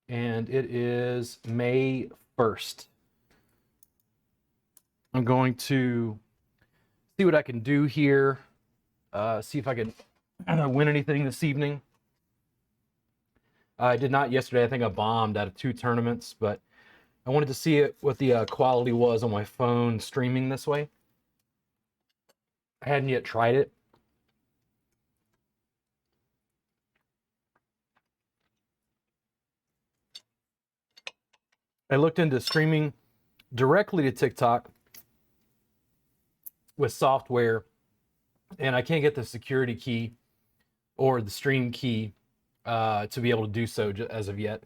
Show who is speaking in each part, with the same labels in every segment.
Speaker 1: and it is May 1st. I'm going to see what I can do here, see if I can win anything this evening. I did not yesterday. I think I bombed out of 2 tournaments, but I wanted to see what the quality was on my phone streaming this way. I hadn't yet tried it. I looked into streaming directly to TikTok with software, and I can't get the security key or the stream key to be able to do so as of yet.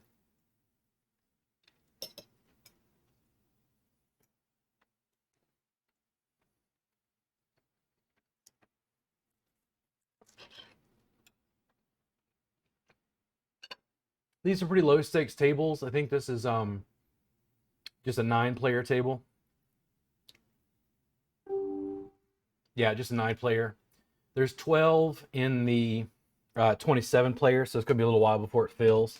Speaker 1: These are pretty low stakes tables. I think this is just a 9-player table. Yeah, just a 9-player. There's 12 in the 27 player, so it's gonna be a little while before it fills.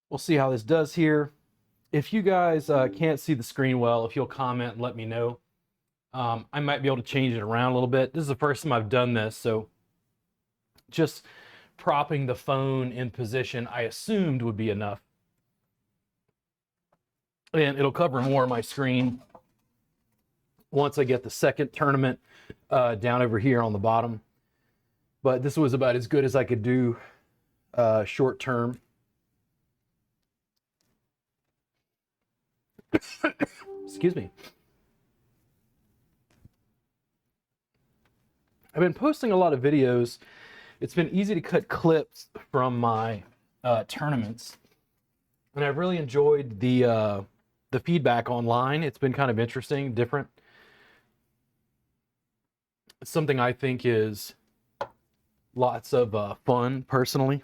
Speaker 1: We'll see how this does here. If you guys can't see the screen well, if you'll comment and let me know, I might be able to change it around a little bit. This is the first time I've done this, so just propping the phone in position I assumed would be enough. And it'll cover more of my screen once I get the second tournament down over here on the bottom. But this was about as good as I could do short term. Excuse me. I've been posting a lot of videos. It's been easy to cut clips from my tournaments, and I've really enjoyed the feedback online. It's been kind of interesting, different. It's something I think is lots of fun personally.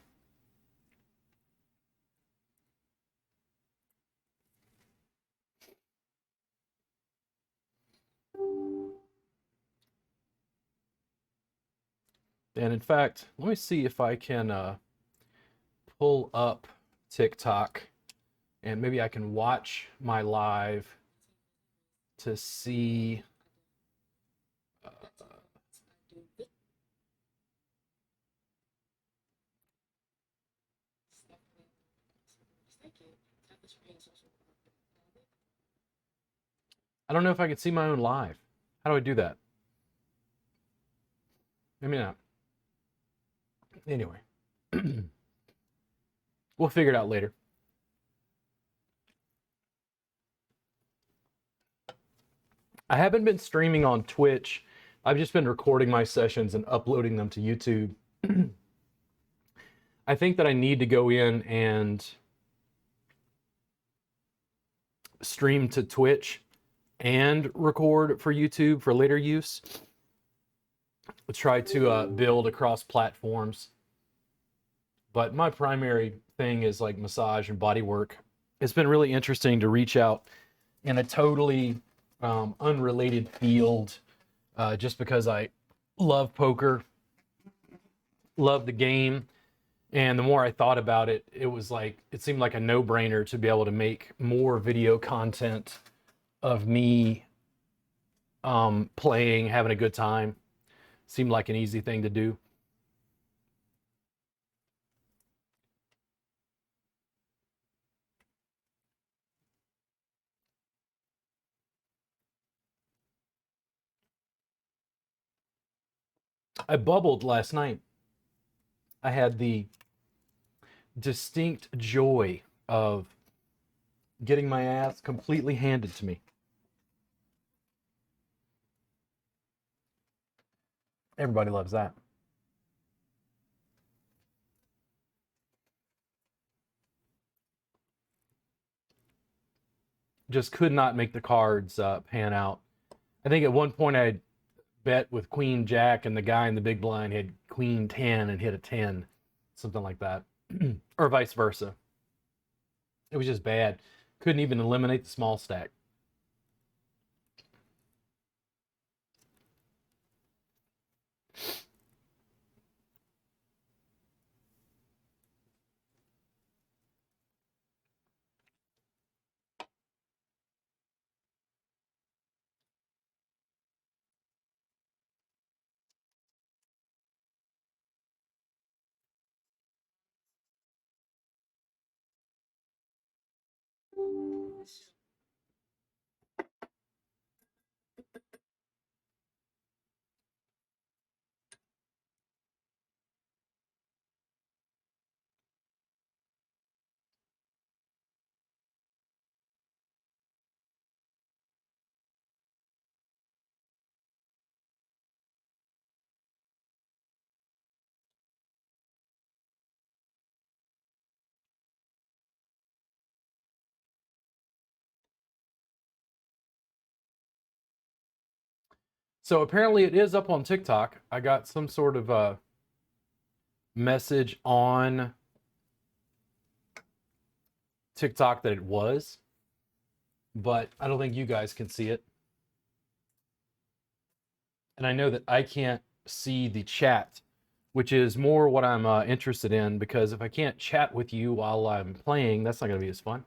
Speaker 1: And in fact, let me see if I can pull up TikTok and maybe I can watch my live to see. I don't know if I could see my own live. How do I do that? Maybe not. Anyway, we'll figure it out later. I haven't been streaming on Twitch. I've just been recording my sessions and uploading them to YouTube. I think that I need to go in and stream to Twitch and record for YouTube for later use. We'll try to build across platforms. But my primary thing is like massage and body work. It's been really interesting to reach out in a totally unrelated field just because I love poker, love the game. And the more I thought about it, it seemed like a no-brainer to be able to make more video content of me playing, having a good time. Seemed like an easy thing to do. I bubbled last night. I had the distinct joy of getting my ass completely handed to me. Everybody loves that. Just could not make the cards pan out. I think at one point I bet with Queen Jack, and the guy in the big blind had Queen 10 and hit a 10, something like that, or vice versa. It was just bad. Couldn't even eliminate the small stack. So apparently it is up on TikTok. I got some sort of a message on TikTok that it was, but I don't think you guys can see it. And I know that I can't see the chat, which is more what I'm interested in, because if I can't chat with you while I'm playing, that's not going to be as fun.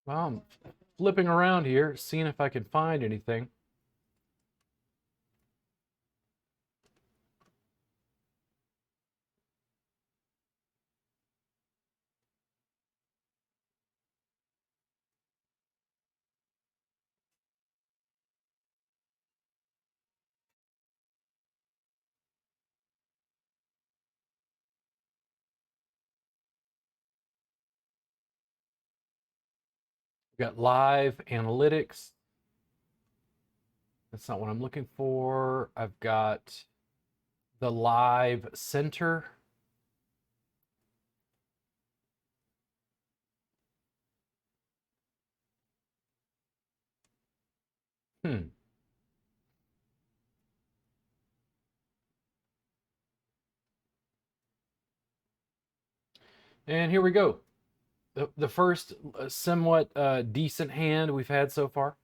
Speaker 1: Well, I'm flipping around here, seeing if I can find anything. We've got live analytics. That's not what I'm looking for. I've got the live center. Hmm. And here we go. The first somewhat decent hand we've had so far.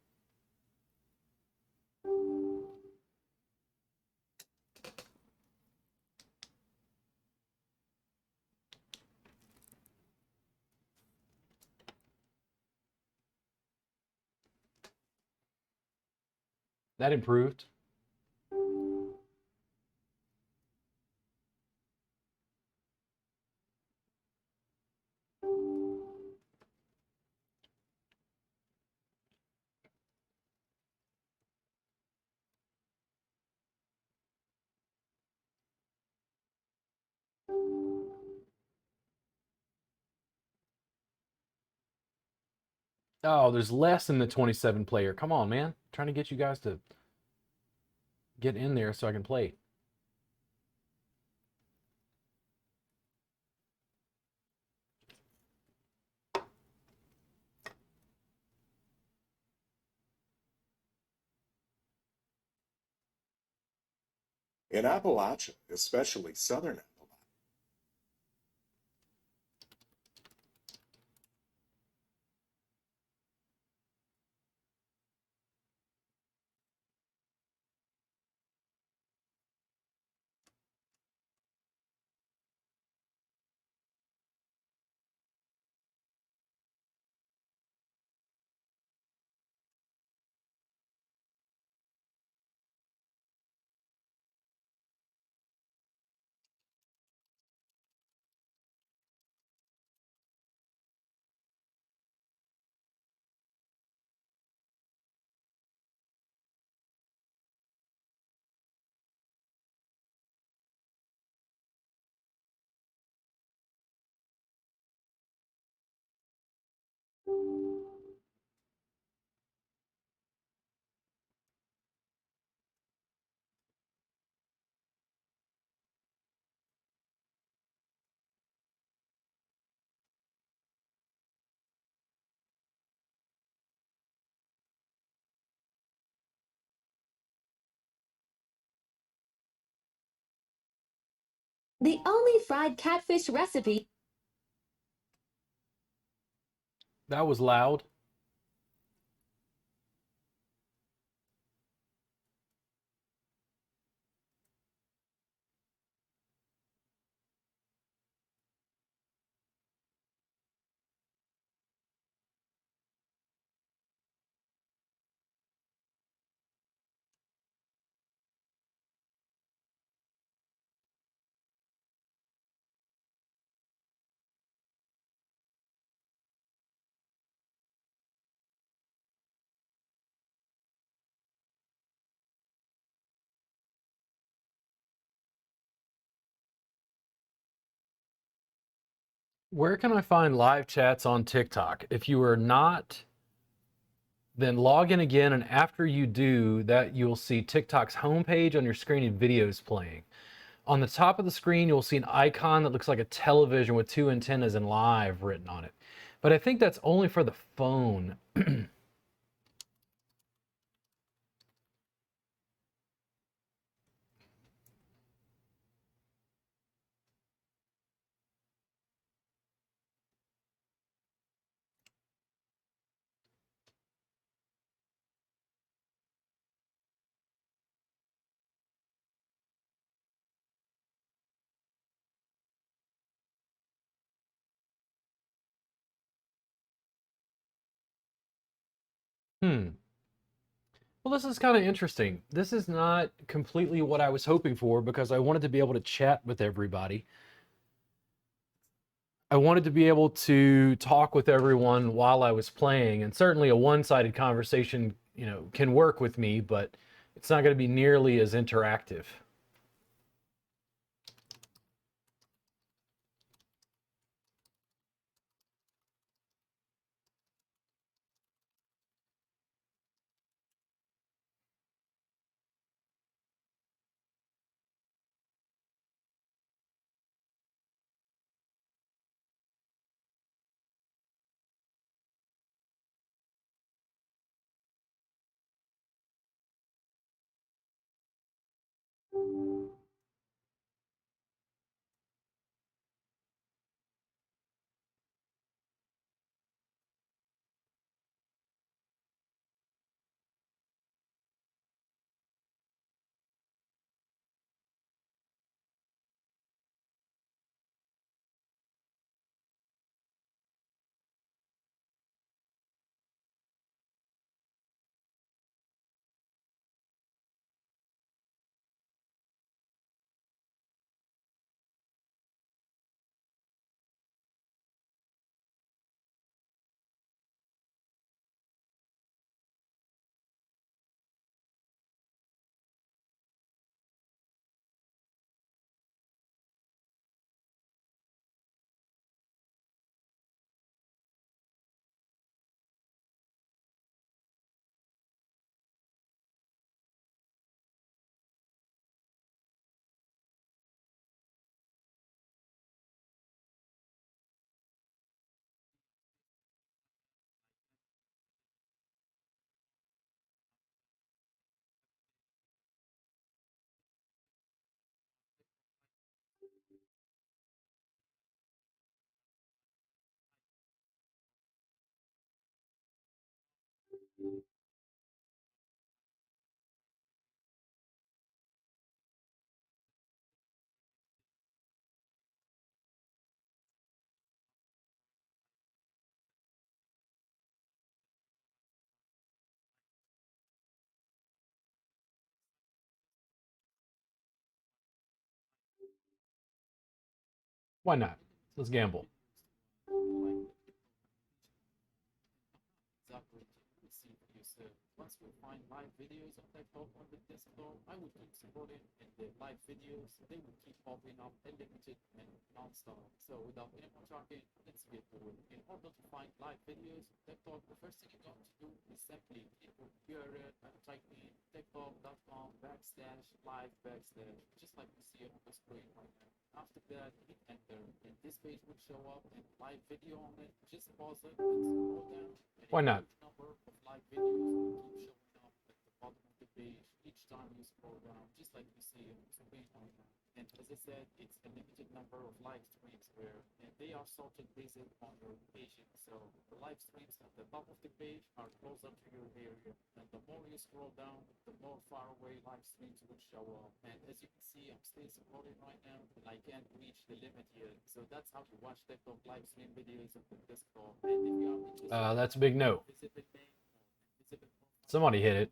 Speaker 1: That improved. Oh, there's less than the 27 player. Come on, man. I'm trying to get you guys to get in there so I can play it.
Speaker 2: In Appalachia, especially southern Appalachia,
Speaker 3: The only fried catfish recipe.
Speaker 1: That was loud. Where can I find live chats on TikTok? If you are not, then log in again, and after you do that, you'll see TikTok's homepage on your screen and videos playing. On the top of the screen, you'll see an icon that looks like a television with 2 antennas and live written on it. But I think that's only for the phone. Hmm. Well, this is kind of interesting. This is not completely what I was hoping for because I wanted to be able to chat with everybody. I wanted to be able to talk with everyone while I was playing, and certainly a one-sided conversation, can work with me, but it's not going to be nearly as interactive. Why not? Let's gamble.
Speaker 4: Exactly. See for yourself. Once we find live videos of TikTok on the desktop, I will keep supporting and the live videos, they will keep popping up unlimited and non-stop. So without any more talking, let's get to it. In order to find live videos on TikTok, the first thing you got to do is simply click on URL and type in tiktok.com/live/, just like you see on the screen right now. After that, hit enter, and this page will show up and live video on it. Just pause it and scroll down.
Speaker 1: Why not?
Speaker 4: The number of live videos will keep showing up at the bottom of the page each time you scroll down, just like you see on the screen right now. And as I said, it's a limited number of live streams where and they are sorted based on your location. So the live streams at the top of the page are closer to your area. And the more you scroll down, the more far away live streams will show up. And as you can see, I'm still scrolling right now and I can't reach the limit here. So that's how you watch TikTok live stream videos of the desktop. And if you are interested,
Speaker 1: That's a big no.
Speaker 4: visit the name or visit the profile.
Speaker 1: Somebody hit it.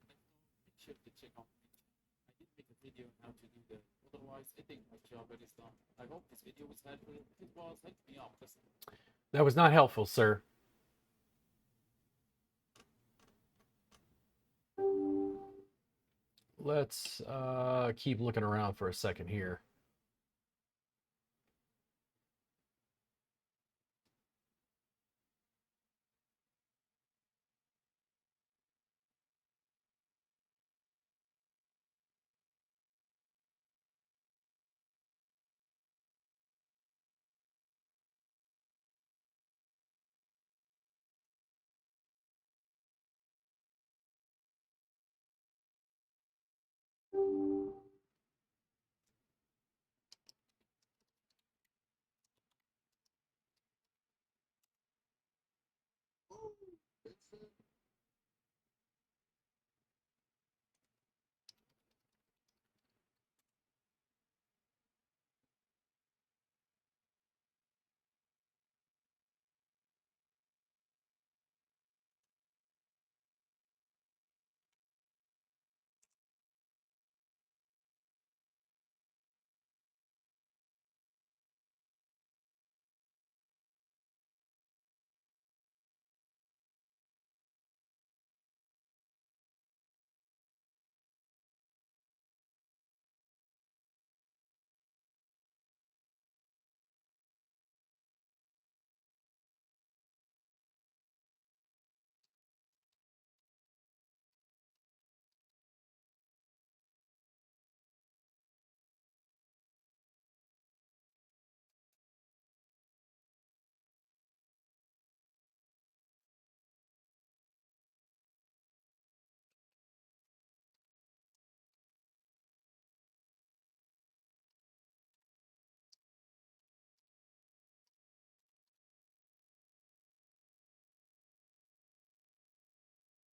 Speaker 4: Make sure to check out. I did make a video on how to do that. Otherwise, I think my job is done. I hope this video was helpful. If it was, help me out. Listen.
Speaker 1: That was not helpful, sir. Let's keep looking around for a second here.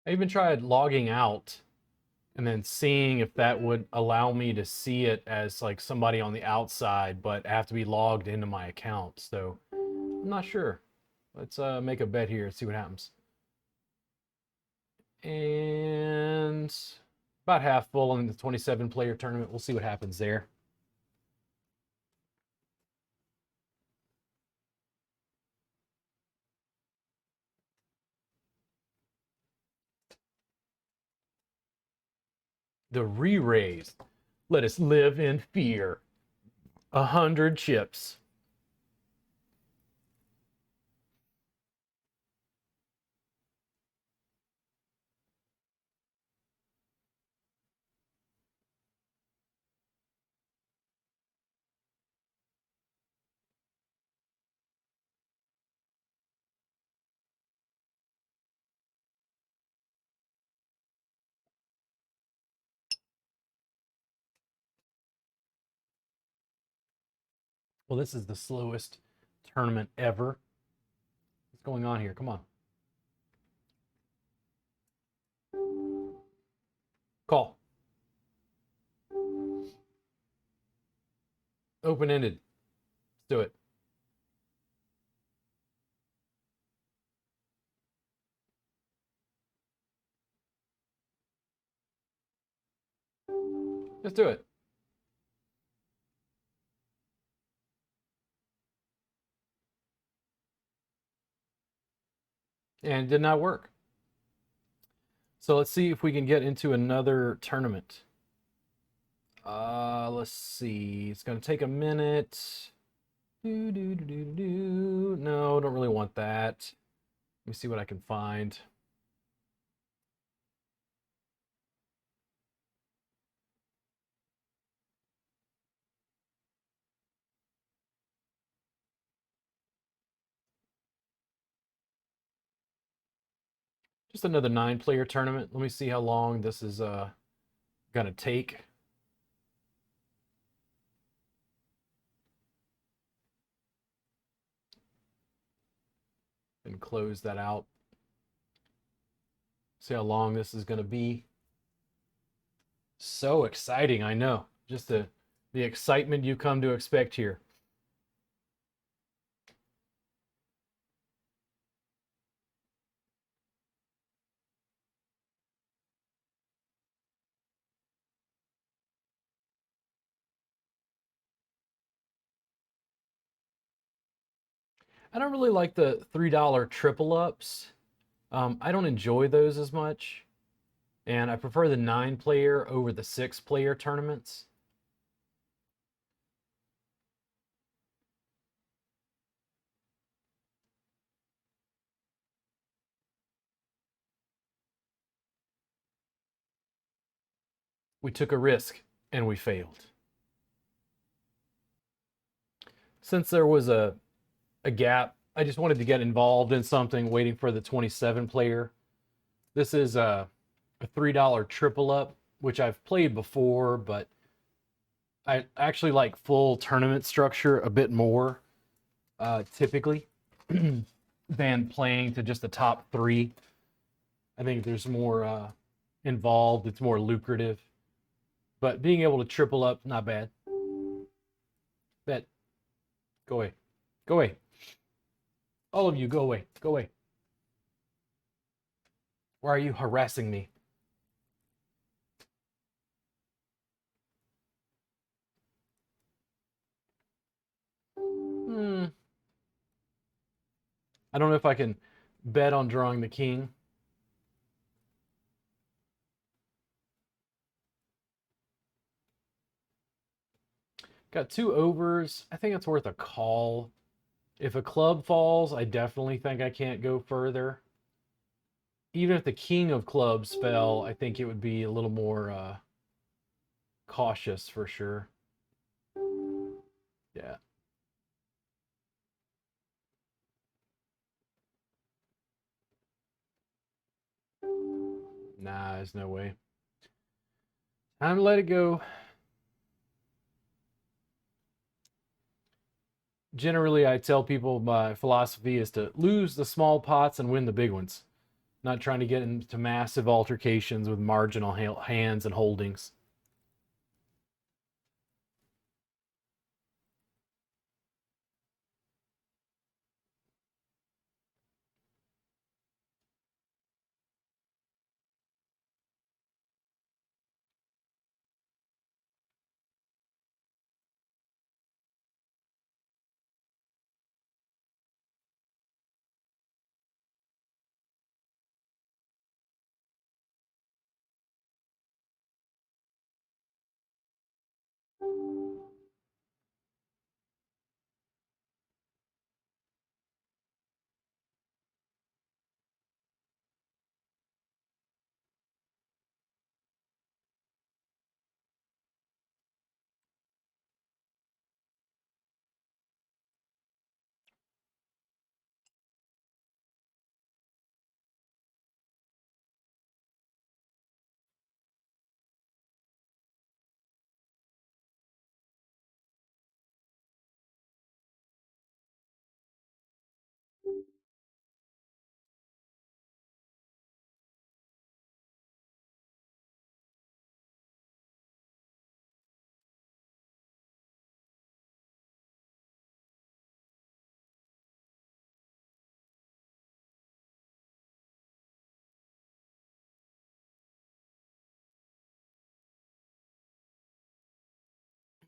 Speaker 1: I even tried logging out and then seeing if that would allow me to see it as like somebody on the outside, but I have to be logged into my account. So I'm not sure. Let's make a bet here and see what happens. And about half full in the 27 player tournament. We'll see what happens there. The re-raise. Let us live in fear. 100 chips. Well, this is the slowest tournament ever. What's going on here? Come on. Open-ended. Let's do it. Let's do it. And it did not work. So let's see if we can get into another tournament. Let's see. It's going to take a minute. No, don't really want that. Let me see what I can find. Just another 9-player tournament. Let me see how long this is gonna take. And close that out. See how long this is gonna be. So exciting, I know. Just the excitement you come to expect here. I don't really like the $3 triple ups. I don't enjoy those as much. And I prefer the 9-player over the 6-player tournaments. We took a risk and we failed. Since there was a gap, I just wanted to get involved in something waiting for the 27-player. This is a $3 triple up, which I've played before, but I actually like full tournament structure a bit more, typically, than playing to just the top 3. I think there's more involved. It's more lucrative. But being able to triple up, not bad. Bet. Go away. Go away. All of you, go away. Go away. Why are you harassing me? I don't know if I can bet on drawing the king. Got 2 overs. I think it's worth a call. If a club falls, I definitely think I can't go further. Even if the king of clubs fell, I think it would be a little more cautious for sure. Yeah. Nah, there's no way. Time to let it go. Generally, I tell people my philosophy is to lose the small pots and win the big ones. Not trying to get into massive altercations with marginal hands and holdings.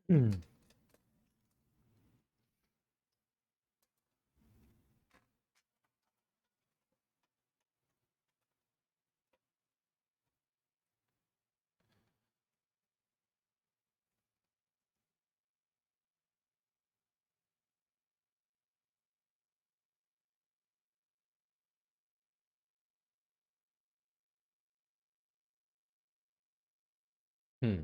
Speaker 1: Hmm. Hmm.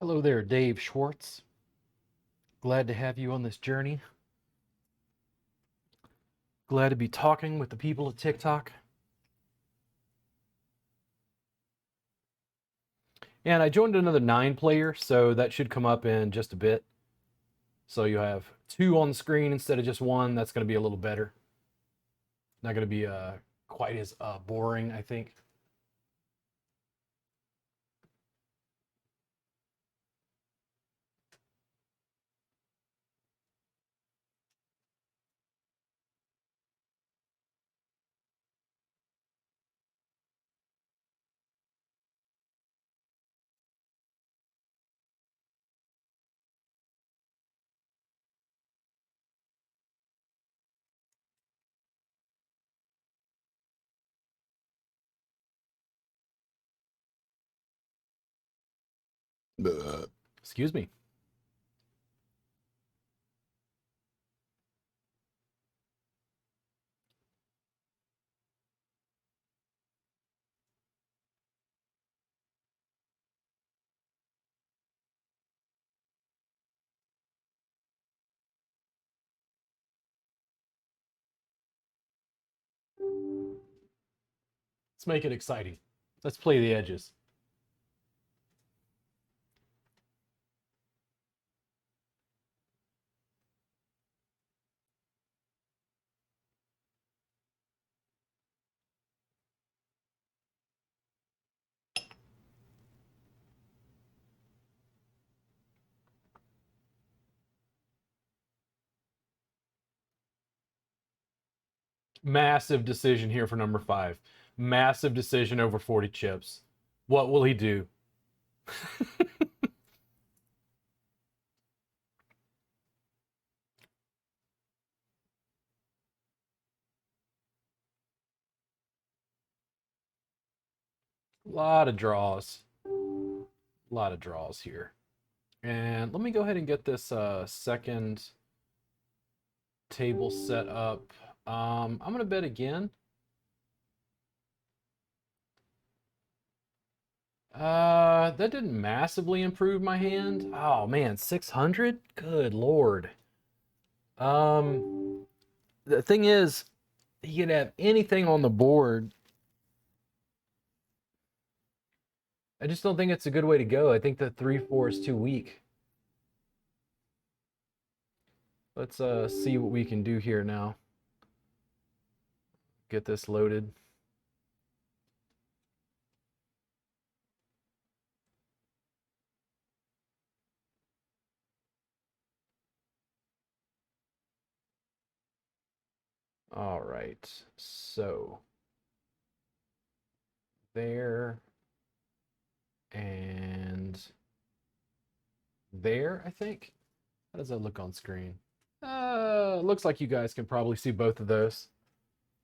Speaker 1: Hello there, Dave Schwartz. Glad to have you on this journey. Glad to be talking with the people of TikTok. And I joined another 9-player, so that should come up in just a bit. So you have 2 on the screen instead of just 1. That's going to be a little better. Not going to be quite as boring, I think. Excuse me. Let's make it exciting. Let's play the edges. Massive decision here for number 5. Massive decision over 40 chips. What will he do? A lot of draws. A lot of draws here. And let me go ahead and get this second table set up. I'm going to bet again. That didn't massively improve my hand. Oh man, 600? Good Lord. The thing is, he could have anything on the board. I just don't think it's a good way to go. I think the 3-4 is too weak. Let's see what we can do here now. Get this loaded. All right, so there and there, I think. How does that look on screen? Looks like you guys can probably see both of those.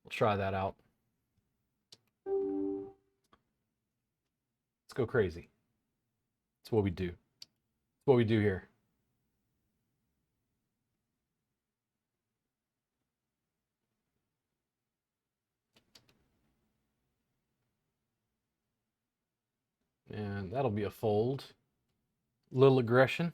Speaker 1: We'll try that out. Let's go crazy. That's what we do. That's what we do here. And that'll be a fold. Little aggression.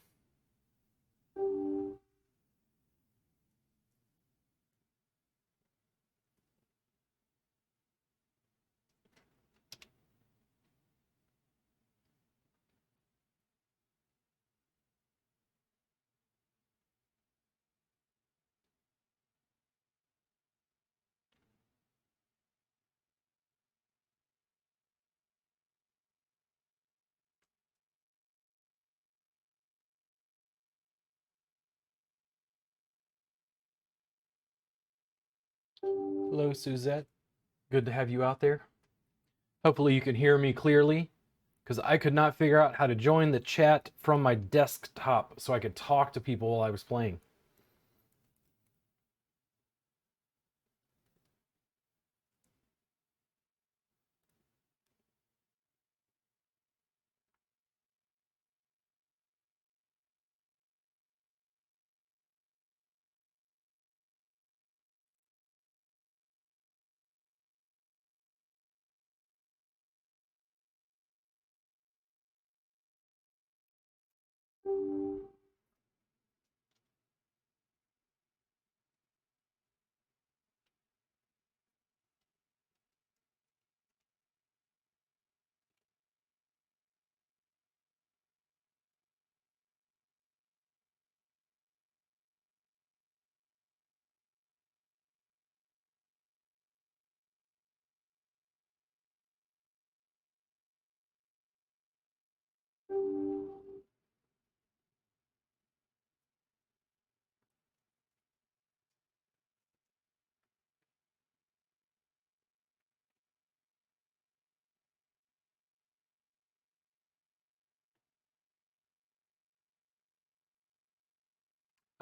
Speaker 1: Hello, Suzette. Good to have you out there. Hopefully you can hear me clearly, because I could not figure out how to join the chat from my desktop so I could talk to people while I was playing.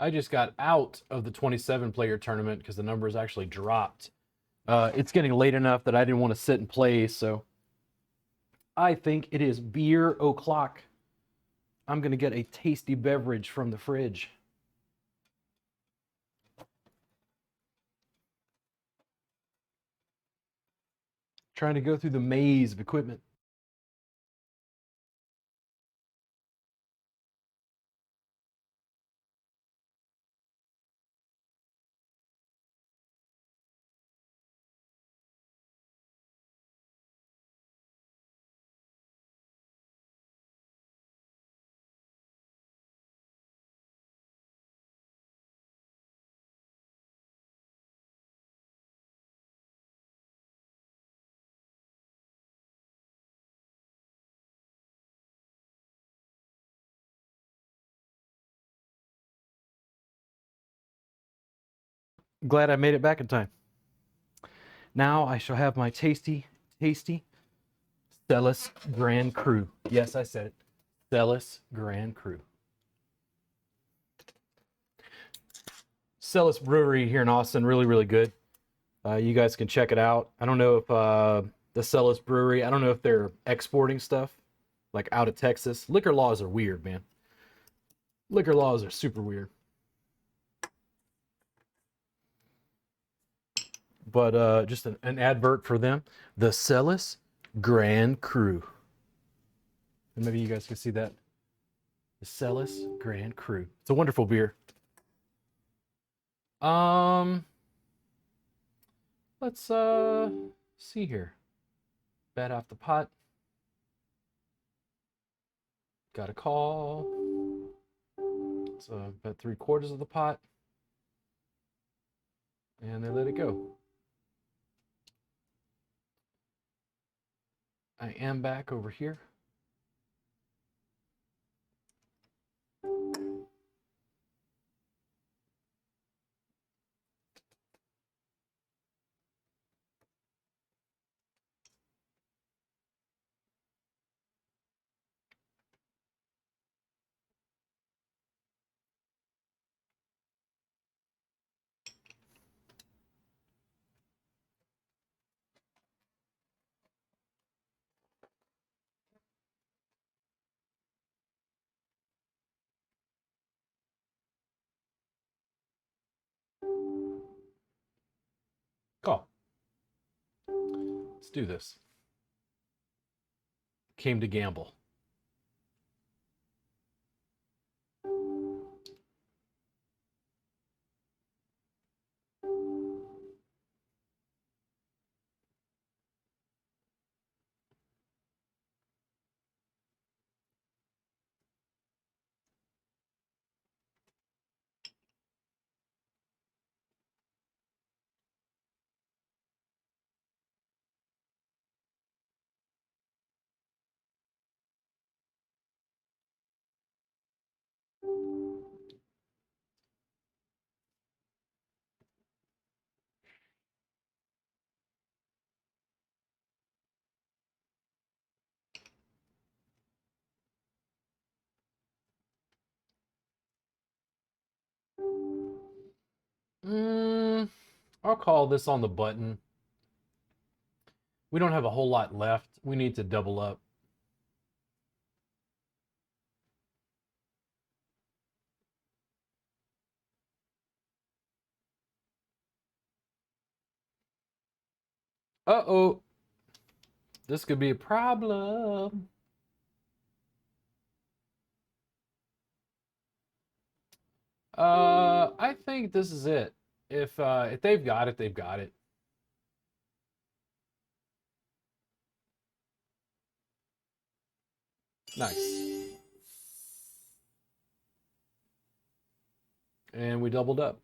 Speaker 1: I just got out of the 27 player tournament because the numbers actually dropped. It's getting late enough that I didn't want to sit and play, so I think it is beer o'clock. I'm going to get a tasty beverage from the fridge. Trying to go through the maze of equipment. Glad I made it back in time. Now I shall have my tasty Celis Grand Cru. Yes, I said it. Celis Grand Cru. Celis Brewery here in Austin, really, really good. You guys can check it out. I don't know if the Celis Brewery, I don't know if they're exporting stuff like out of Texas. Liquor laws are weird, man. Liquor laws are super weird. But just an advert for them. The Celis Grand Cru. And maybe you guys can see that. The Celis Grand Cru. It's a wonderful beer. Let's see here. Bat off the pot. Got a call. It's about 3/4 of the pot. And they let it go. I am back over here. Call. Let's do this. Came to gamble. I'll call this on the button. We don't have a whole lot left. We need to double up. Uh-oh. This could be a problem. I think this is it. If they've got it, they've got it. Nice. And we doubled up.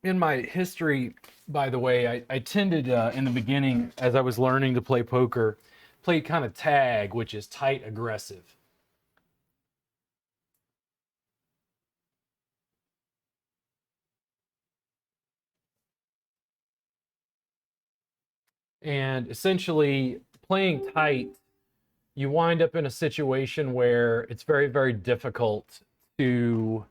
Speaker 1: In my history, by the way, I tended in the beginning, as I was learning to play poker, play kind of tag, which is tight aggressive. And essentially, playing tight, you wind up in a situation where it's very, very difficult to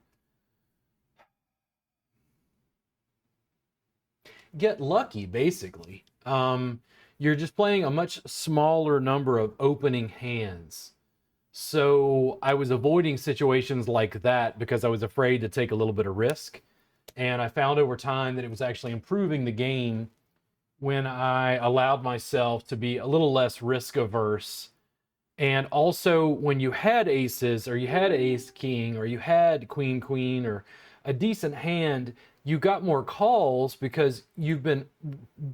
Speaker 1: get lucky, basically. You're just playing a much smaller number of opening hands. So I was avoiding situations like that because I was afraid to take a little bit of risk. And I found over time that it was actually improving the game when I allowed myself to be a little less risk averse. And also when you had aces, or you had ace king, or you had queen queen, or a decent hand, you got more calls because you've been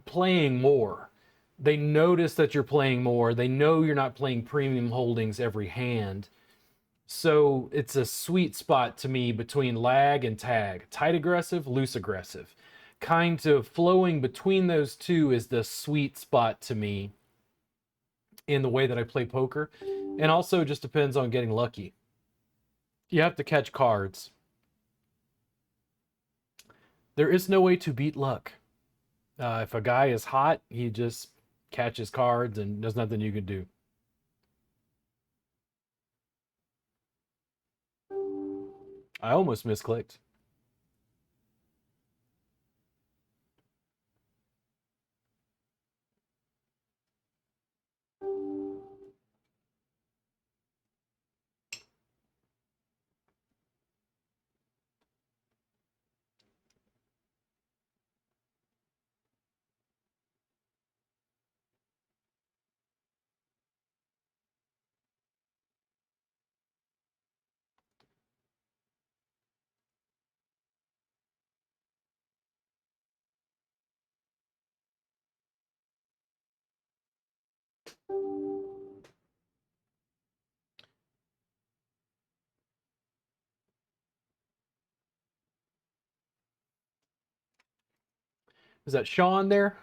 Speaker 1: playing more. They notice that you're playing more. They know you're not playing premium holdings every hand. So it's a sweet spot to me between lag and tag. Tight aggressive, loose aggressive. Kind of flowing between those two is the sweet spot to me in the way that I play poker. And also just depends on getting lucky. You have to catch cards. There is no way to beat luck. If a guy is hot, he just catches cards and there's nothing you can do. I almost misclicked. Is that Sean there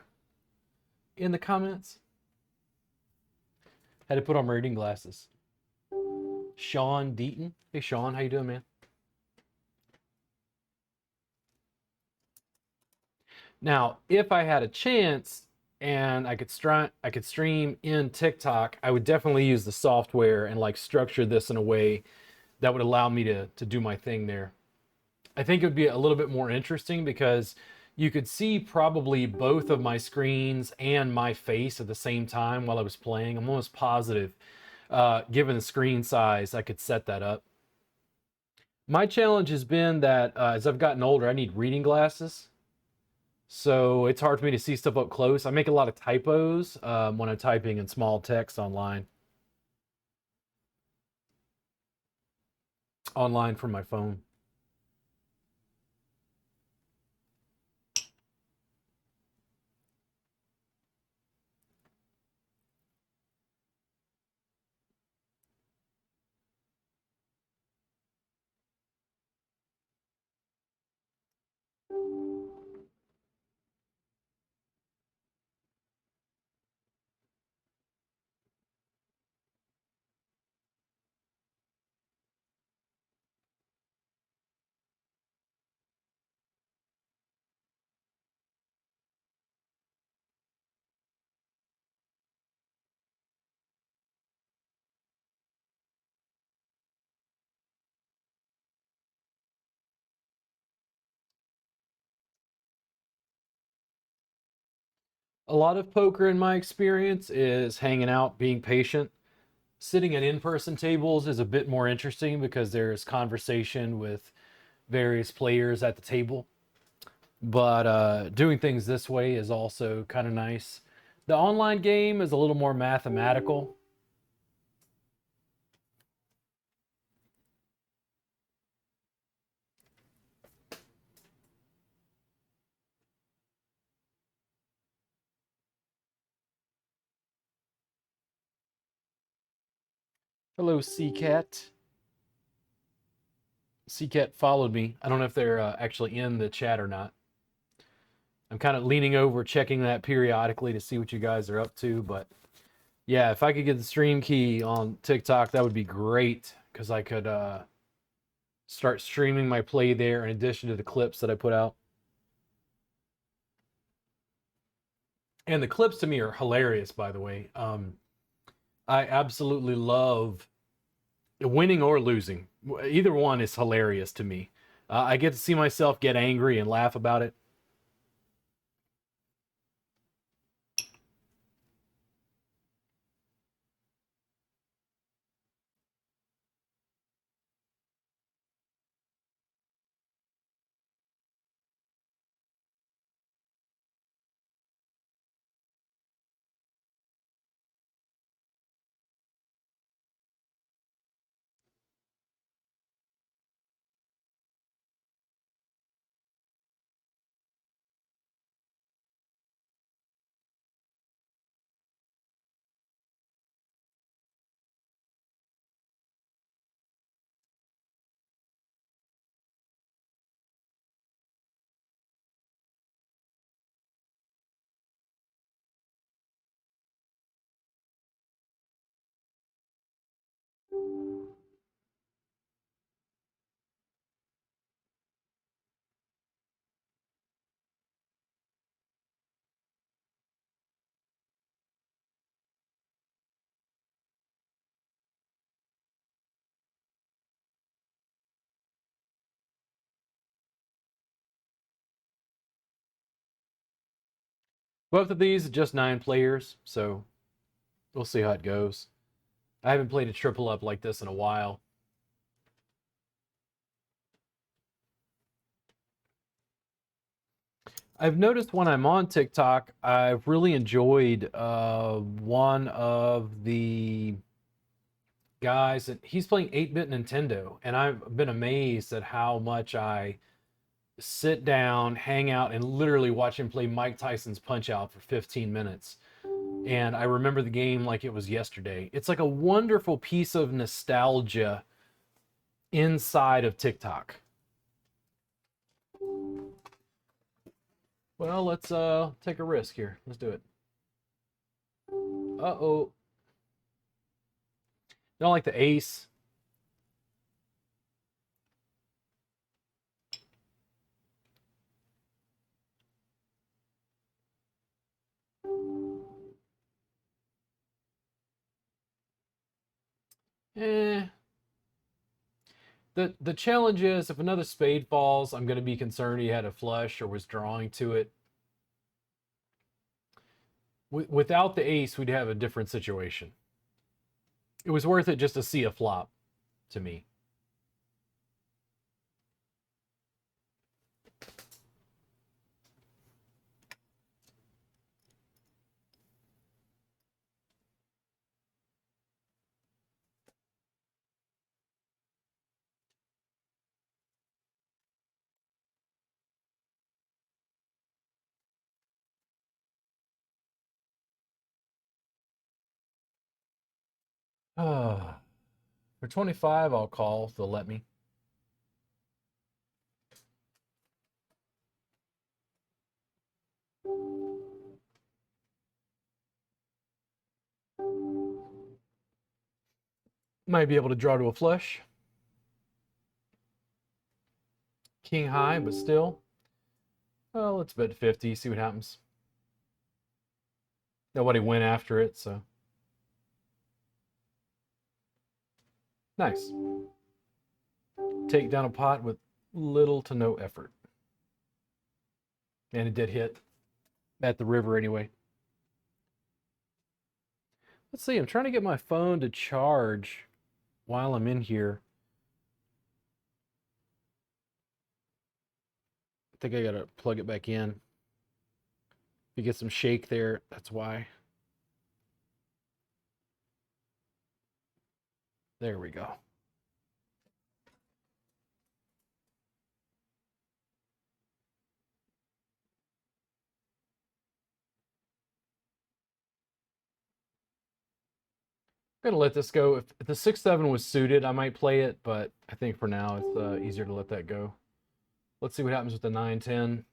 Speaker 1: in the comments? Had to put on my reading glasses. Sean Deaton. Hey Sean, how you doing, man? Now, if I had a chance and I could stream in TikTok, I would definitely use the software and like structure this in a way that would allow me to do my thing there. I think it would be a little bit more interesting because you could see probably both of my screens and my face at the same time while I was playing. I'm almost positive, given the screen size, I could set that up. My challenge has been that as I've gotten older, I need reading glasses. So it's hard for me to see stuff up close. I make a lot of typos when I'm typing in small text online from my phone. A lot of poker, in my experience, is hanging out, being patient. Sitting at in-person tables is a bit more interesting because there's conversation with various players at the table. But doing things this way is also kind of nice. The online game is a little more mathematical. Hello, CCat. CCat followed me. I don't know if they're actually in the chat or not. I'm kind of leaning over, checking that periodically to see what you guys are up to. But yeah, if I could get the stream key on TikTok, that would be great because I could start streaming my play there in addition to the clips that I put out. And the clips to me are hilarious, by the way. I absolutely love winning or losing. Either one is hilarious to me. I get to see myself get angry and laugh about it. Both of these are just 9 players, so we'll see how it goes. I haven't played a triple up like this in a while. I've noticed when I'm on TikTok, I've really enjoyed one of the guys that he's playing 8-bit Nintendo, and I've been amazed at how much I sit down, hang out, and literally watch him play Mike Tyson's Punch Out for 15 minutes. And I remember the game like it was yesterday. It's like a wonderful piece of nostalgia inside of TikTok. Well, let's take a risk here. Let's do it. Uh-oh. Don't like the ace. Eh. The challenge is if another spade falls, I'm going to be concerned he had a flush or was drawing to it. Without the ace, we'd have a different situation. It was worth it just to see a flop to me. For 25, I'll call if they'll let me. Might be able to draw to a flush. King high, but still. Well, let's bet 50, see what happens. Nobody went after it, so. Nice. Take down a pot with little to no effort. And it did hit at the river anyway. Let's see, I'm trying to get my phone to charge while I'm in here. I think I gotta plug it back in. You get some shake there, that's why. There we go. I'm gonna let this go. If the 6-7 was suited, I might play it, but I think for now it's easier to let that go. Let's see what happens with the 9-10.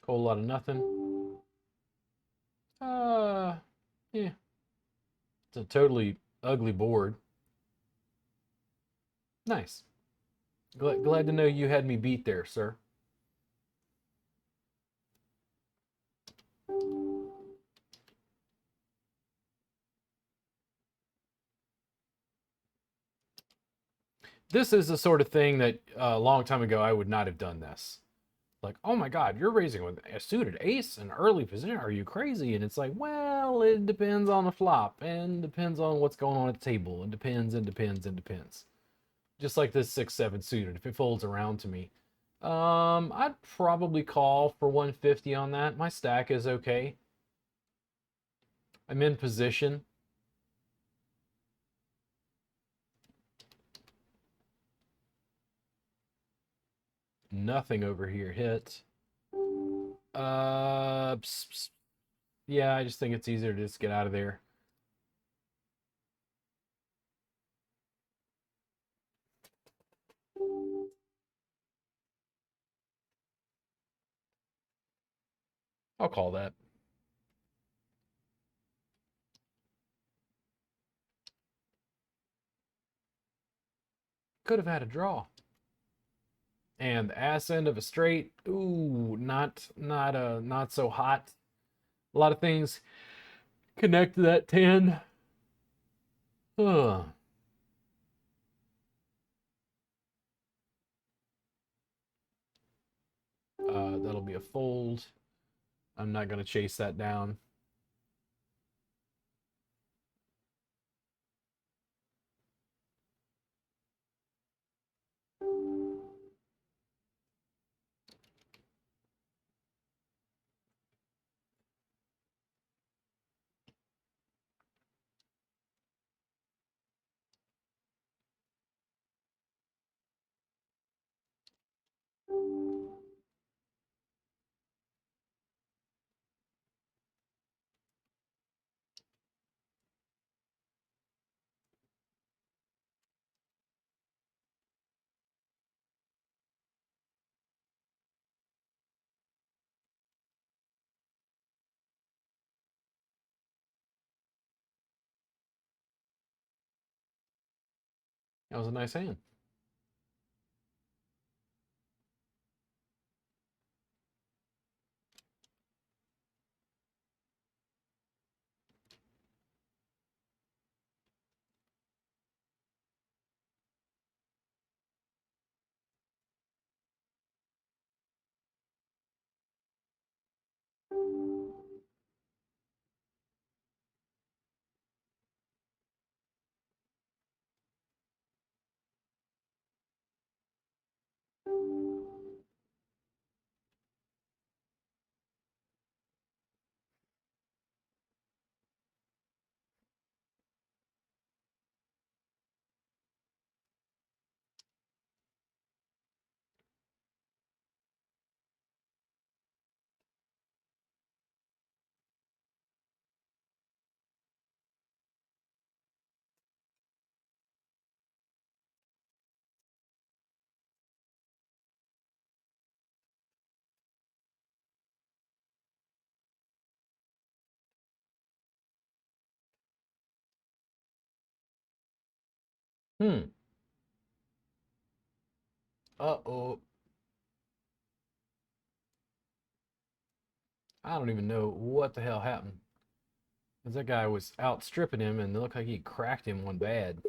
Speaker 1: Whole lot of nothing. Yeah. It's a totally ugly board. Nice. Glad to know you had me beat there, sir. This is the sort of thing that a long time ago I would not have done this. Like, oh my God, you're raising with a suited ace in early position. Are you crazy? And it's like, well, it depends on the flop and depends on what's going on at the table. It depends and depends and depends. Just like this 6-7 suited, if it folds around to me. I'd probably call for 150 on that. My stack is okay. I'm in position. Nothing over here hit. Yeah, I just think it's easier to just get out of there. I'll call that. Could have had a draw. And the ass end of a straight. Ooh, not so hot. A lot of things connect to that 10. Ugh. That'll be a fold. I'm not going to chase that down. That was a nice hand. Hmm. Uh-oh. I don't even know what the hell happened. Because that guy was outstripping him and it looked like he cracked him one bad.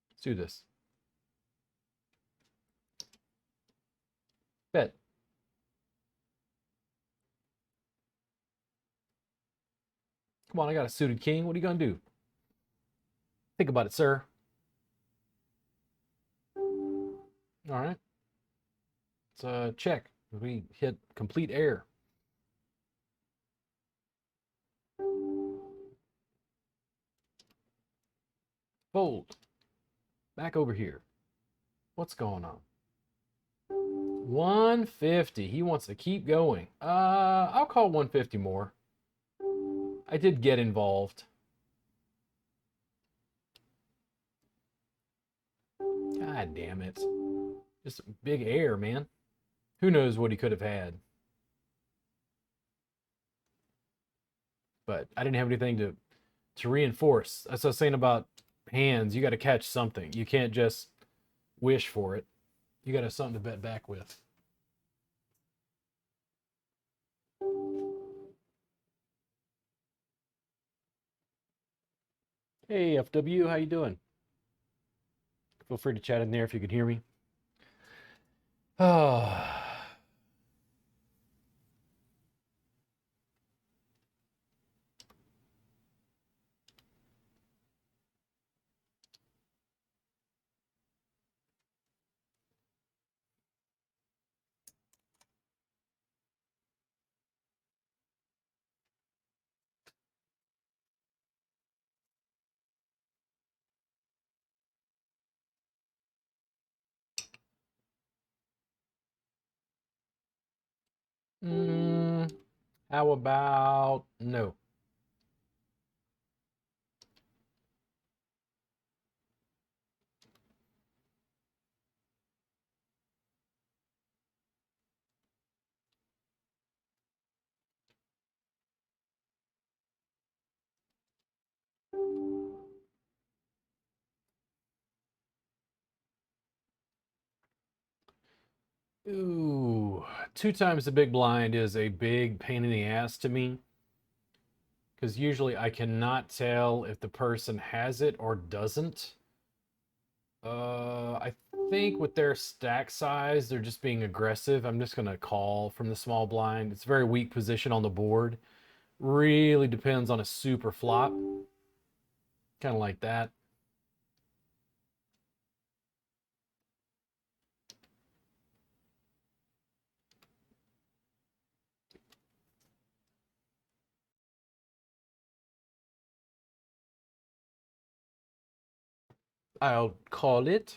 Speaker 1: Let's do this. Bet. Come on, I got a suited king. What are you going to do? Think about it, sir. All right. It's check. We hit complete air. Fold. Back over here. What's going on? 150. He wants to keep going. I'll call 150 more. I did get involved. God damn it. Just big air, man. Who knows what he could have had. But I didn't have anything to reinforce. That's what I was saying about hands. You got to catch something. You can't just wish for it. You got to have something to bet back with. Hey, FW, how you doing? Feel free to chat in there if you can hear me. Oh. How about no? Ooh, 2 times the big blind is a big pain in the ass to me because usually I cannot tell if the person has it or doesn't. I think with their stack size, they're just being aggressive. I'm just gonna call from the small blind. It's a very weak position on the board. Really depends on a super flop, kind of like that. I'll call it.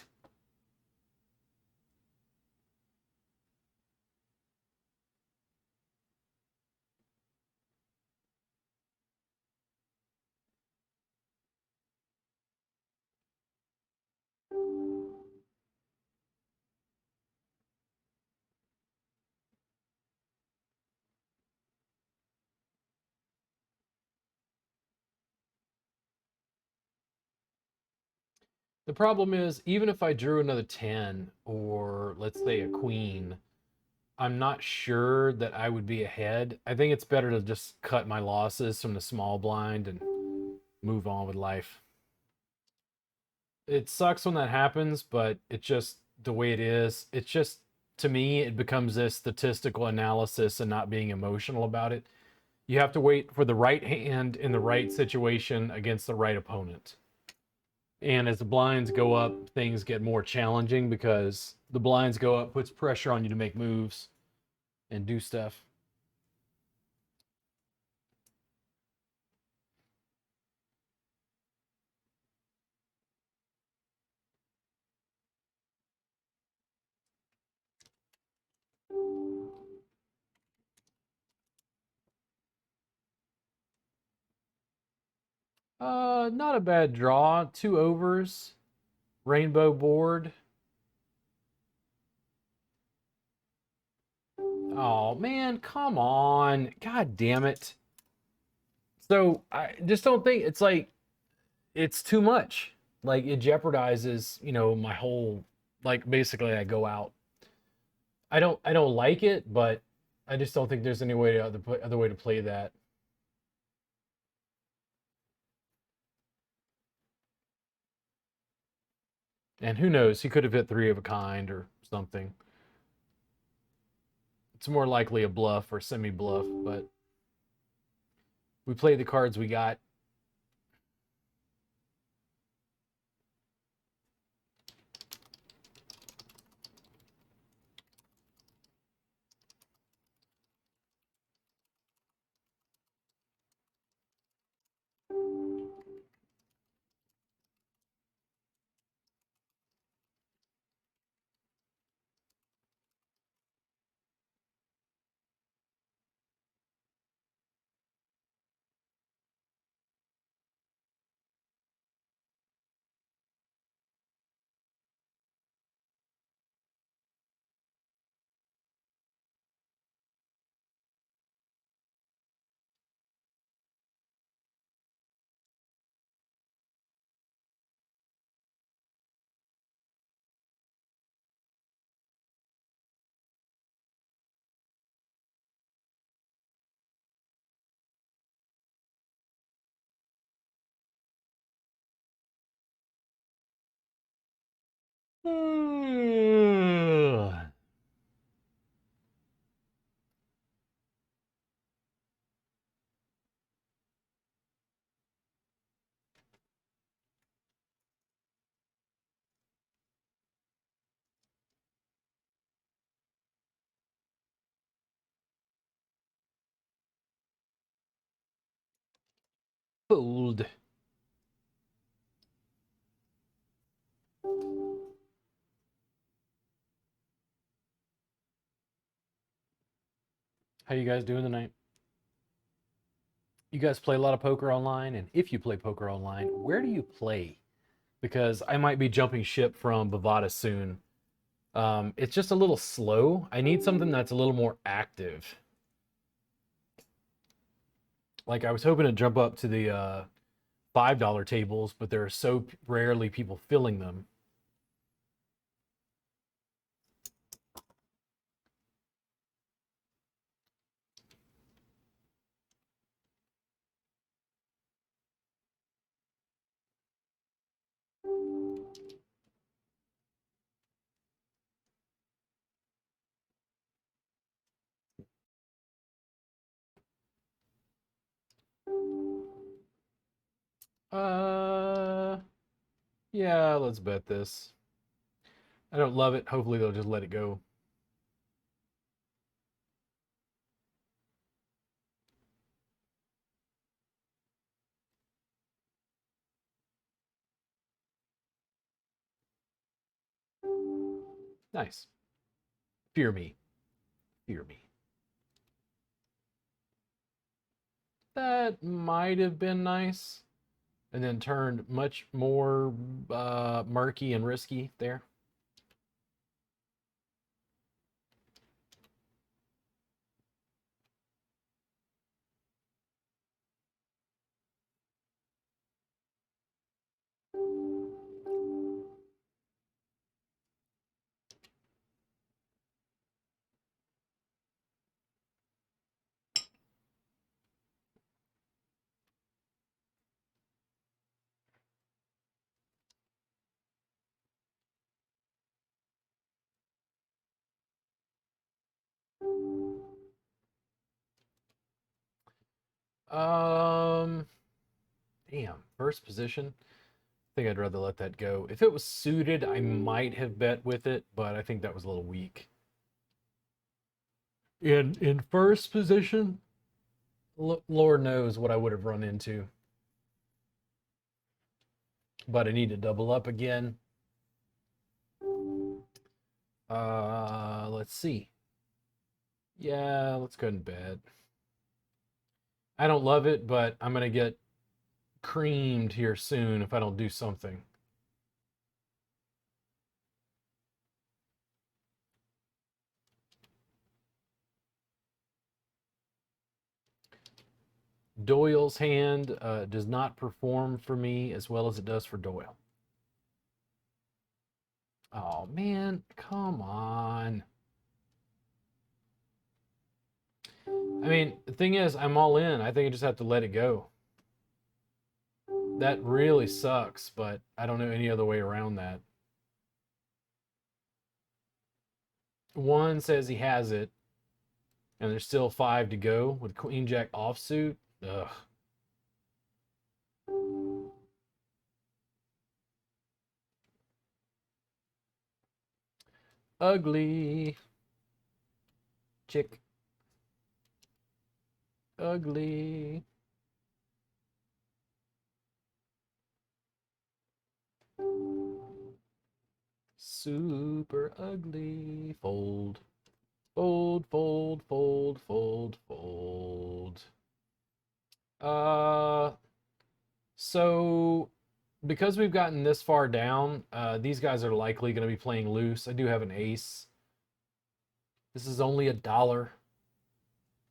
Speaker 1: The problem is, even if I drew another 10 or let's say a queen, I'm not sure that I would be ahead. I think it's better to just cut my losses from the small blind and move on with life. It sucks when that happens, but it's just the way it is. It's just, to me, it becomes this statistical analysis and not being emotional about it. You have to wait for the right hand in the right situation against the right opponent. And as the blinds go up, things get more challenging because the blinds go up, puts pressure on you to make moves and do stuff. Not a bad draw. 2 overs, rainbow board. Oh man, come on. God damn it. So I just don't think it's like it's too much. Like it jeopardizes, my whole, like basically I go out. I don't like it, but I just don't think there's any way other way to play that. And who knows, he could have hit three of a kind or something. It's more likely a bluff or semi bluff, but we played the cards we got. Fold. How you guys doing tonight? You guys play a lot of poker online, and if you play poker online, where do you play? Because I might be jumping ship from Bovada soon. It's just a little slow. I need something that's a little more active. Like I was hoping to jump up to the $5 tables, but there are so rarely people filling them. Yeah, let's bet this. I don't love it. Hopefully they'll just let it go. Nice. Fear me. Fear me. That might have been nice. And then turned much more murky and risky there. Um, damn, first position. I think I'd rather let that go. If it was suited, I might have bet with it, but I think that was a little weak. In first position, Lord knows what I would have run into. But I need to double up again. Let's see. Yeah, let's go ahead and bet. I don't love it, but I'm gonna get creamed here soon if I don't do something. Doyle's hand does not perform for me as well as it does for Doyle. Oh man, come on. I mean, the thing is, I'm all in. I think I just have to let it go. That really sucks, but I don't know any other way around that. One says he has it, and there's still 5 to go with Queen Jack offsuit. Ugh. Ugly. Chick. Ugly. Super ugly. Fold. Fold, fold, fold, fold, fold. So because we've gotten this far down, these guys are likely going to be playing loose. I do have an ace. This is only $1.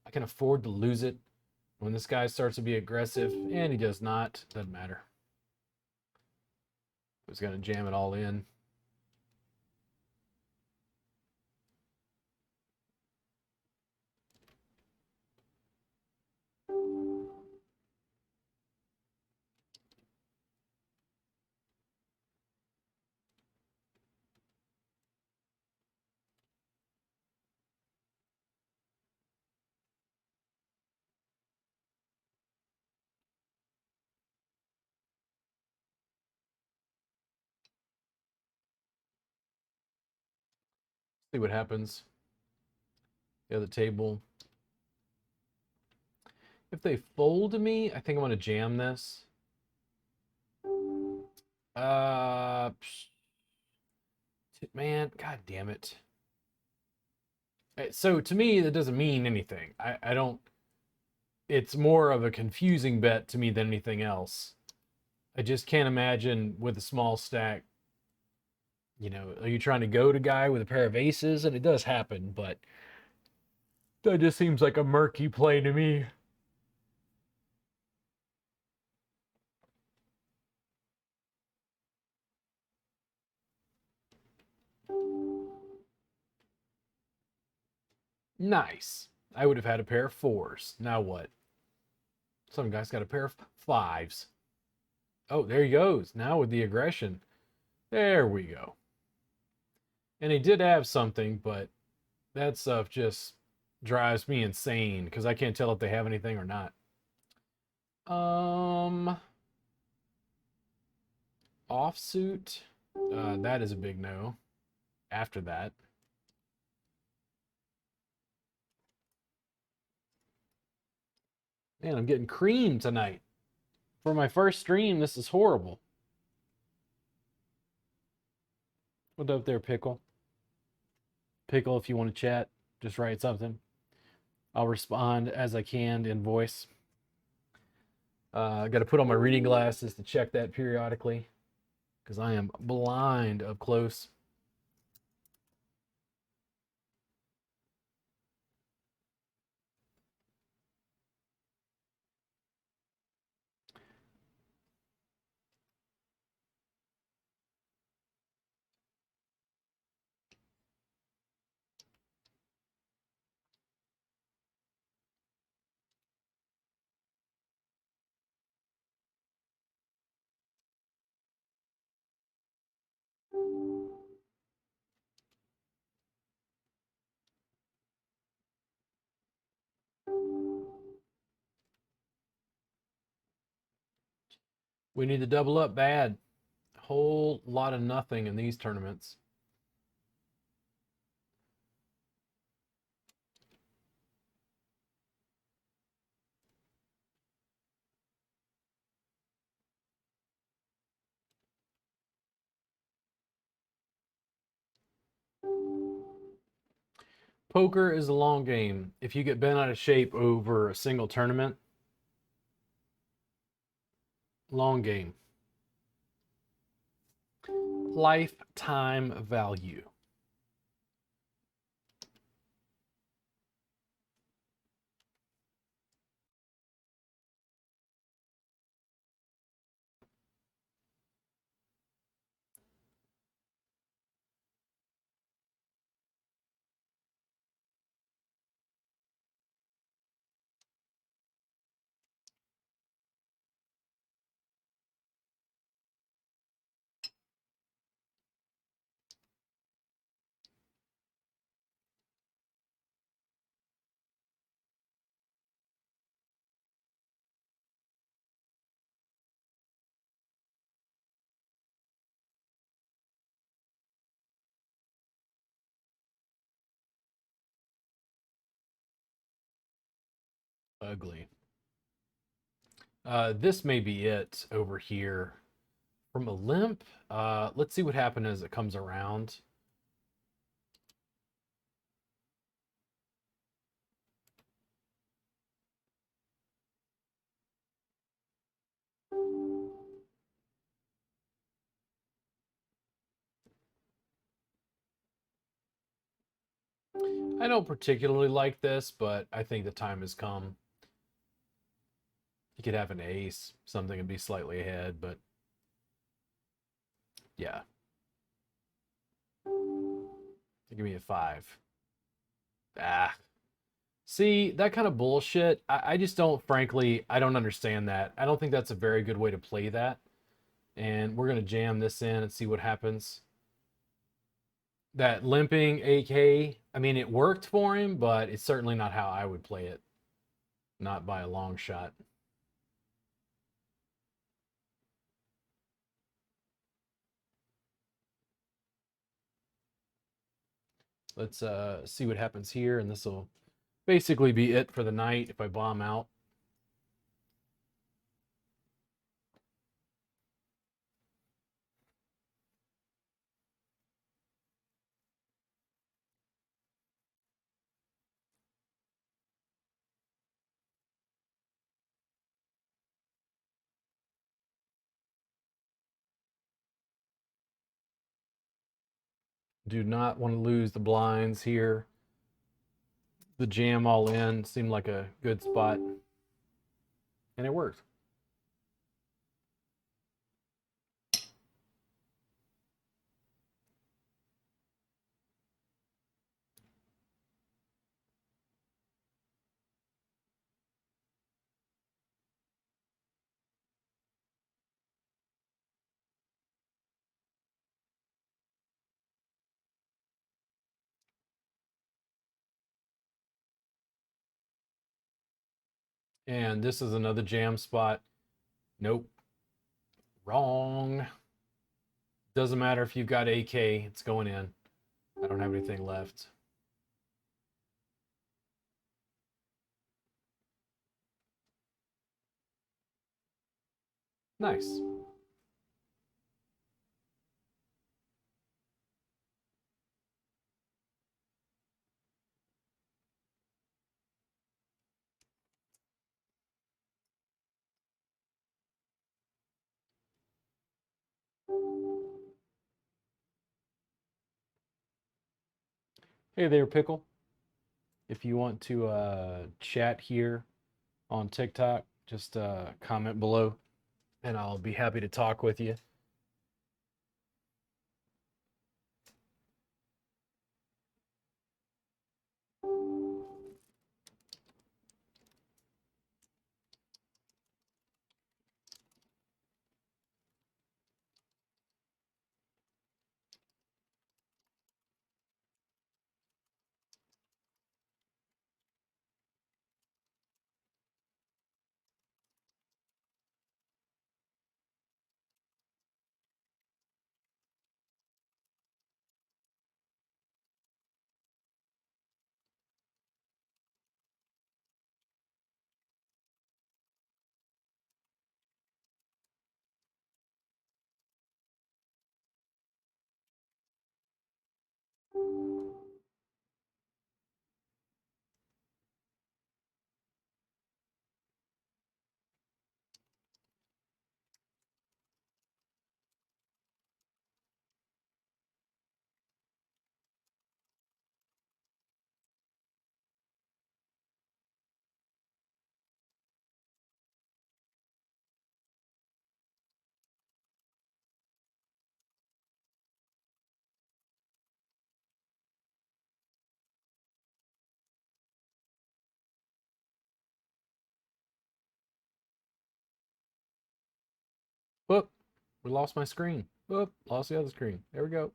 Speaker 1: I can afford to lose it. When this guy starts to be aggressive, and he does not, doesn't matter. I was going to jam it all in. See what happens. The other table. If they fold to me, I think I'm going to jam this. Man, god damn it. So to me, that doesn't mean anything. I don't. It's more of a confusing bet to me than anything else. I just can't imagine with a small stack. You know, are you trying to go to guy with a pair of aces? And it does happen, but that just seems like a murky play to me. Nice. I would have had a pair of 4s. Now what? Some guy's got a pair of 5s. Oh, there he goes. Now with the aggression. There we go. And he did have something, but that stuff just drives me insane because I can't tell if they have anything or not. offsuit. That is a big no. After that. Man, I'm getting cream tonight. For my first stream, this is horrible. What up there, Pickle? Pickle, if you want to chat, just write something. I'll respond as I can in voice. I got to put on my reading glasses to check that periodically because I am blind up close. We need to double up bad. Whole lot of nothing in these tournaments. Poker is a long game. If you get bent out of shape over a single tournament, long game. Lifetime value. Ugly. This may be it over here. From a limp, let's see what happens as it comes around. I don't particularly like this, but I think the time has come. You could have an ace, something would be slightly ahead, but yeah. Give me a 5. Ah. See, that kind of bullshit, I just don't, frankly, I don't understand that. I don't think that's a very good way to play that. And we're going to jam this in and see what happens. That limping AK, I mean, it worked for him, but it's certainly not how I would play it. Not by a long shot. Let's see what happens here, and this will basically be it for the night if I bomb out. Do not want to lose the blinds here. The jam all in seemed like a good spot, and it worked. And this is another jam spot. Nope. Wrong. Doesn't matter if you've got AK, it's going in. I don't have anything left. Nice. Hey there, Pickle. If you want to chat here on TikTok, just comment below and I'll be happy to talk with you. Whoop, we lost my screen. Whoop, lost the other screen. There we go.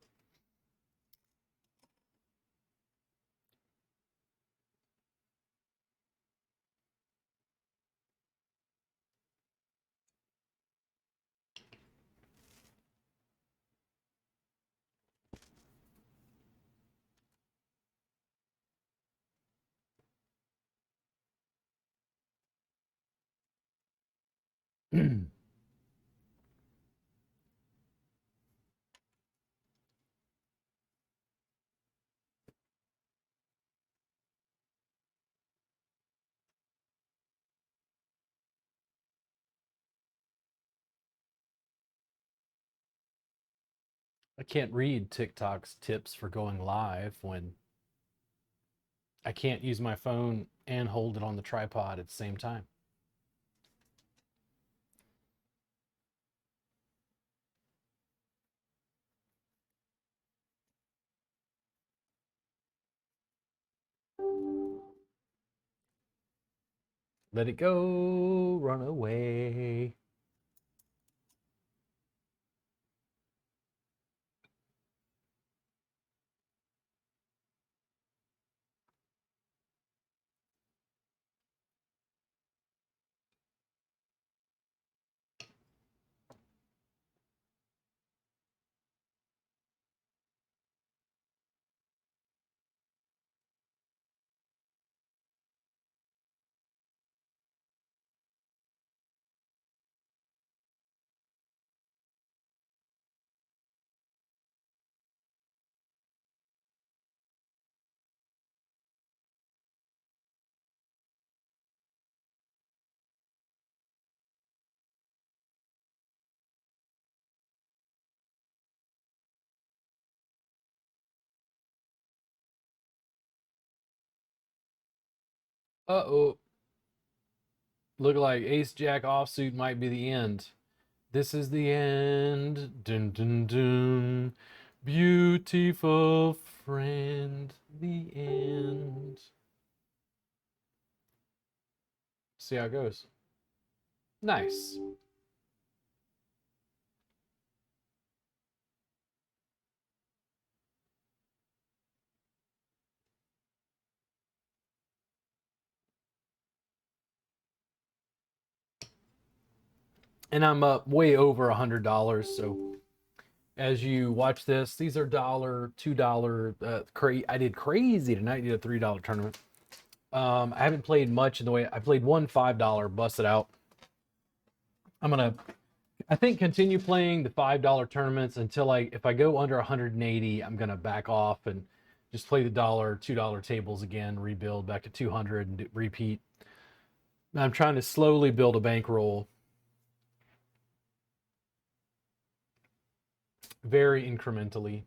Speaker 1: I can't read TikTok's tips for going live when I can't use my phone and hold it on the tripod at the same time. Let it go, run away. Uh-oh. Look like Ace Jack offsuit might be the end. This is the end. Dun dun dun. Beautiful friend. The end. See how it goes. Nice. And I'm up way over $100, so as you watch this, these are $1, $2. I did crazy tonight. Did a $3 tournament. I haven't played much in the way. I played one $5, busted out. I'm gonna, I think, continue playing the $5 tournaments until if I go under 180, I'm gonna back off and just play the $2 tables again, rebuild back to 200 and repeat. I'm trying to slowly build a bankroll, very incrementally.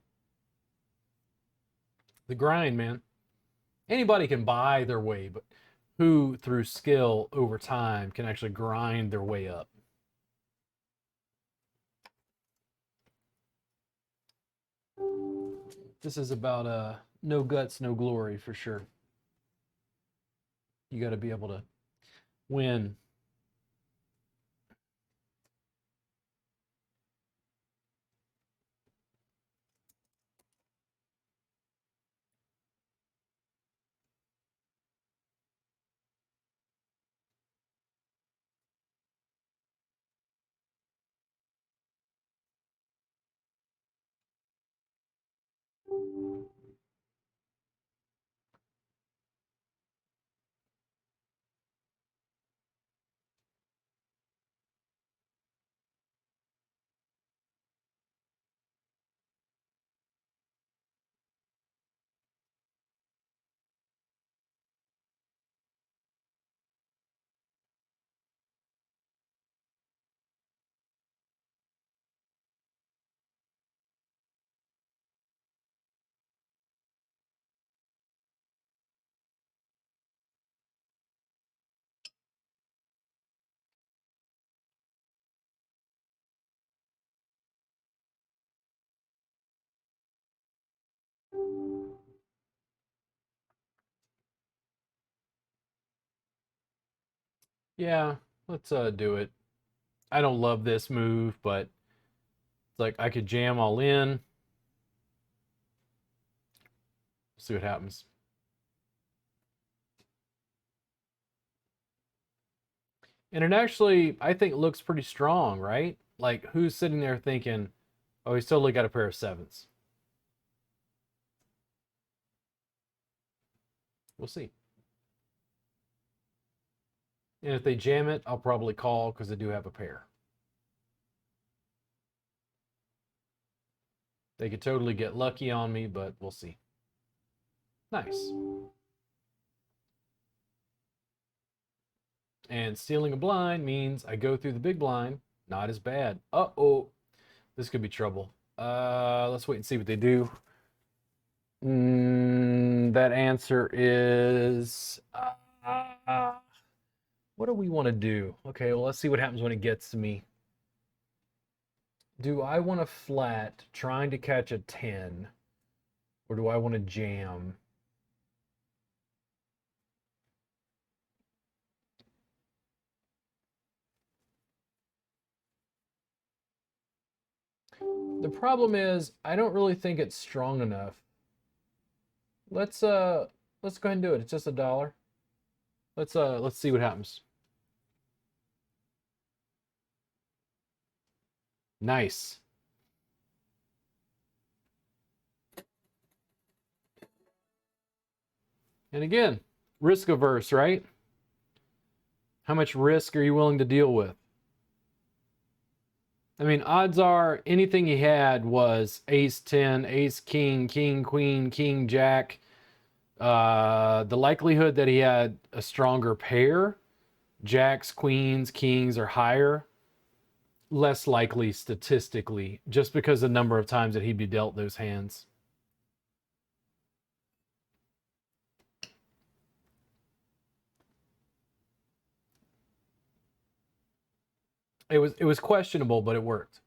Speaker 1: The grind, man. Anybody can buy their way, but who through skill over time can actually grind their way up? This is about no guts, no glory for sure. You got to be able to win. Yeah, let's do it. I don't love this move, but it's like I could jam all in. See what happens. And it actually, I think, looks pretty strong, right? Like, who's sitting there thinking, oh, he's totally got a pair of sevens? We'll see. And if they jam it, I'll probably call because they do have a pair. They could totally get lucky on me, but we'll see. Nice. And stealing a blind means I go through the big blind. Not as bad. Uh-oh. This could be trouble. Let's wait and see what they do. That answer is... what do we want to do? Okay, well, let's see what happens when it gets to me. Do I want to flat trying to catch a 10? Or do I want to jam? The problem is I don't really think it's strong enough. Let's go ahead and do it. It's just $1. Let's see what happens. Nice. And again, risk averse, right? How much risk are you willing to deal with? I mean, odds are anything he had was ace 10, ace king, king queen, king jack. The likelihood that he had a stronger pair, jacks, queens, kings, are higher. Less likely statistically, just because the number of times that he'd be dealt those hands. It was questionable, but it worked.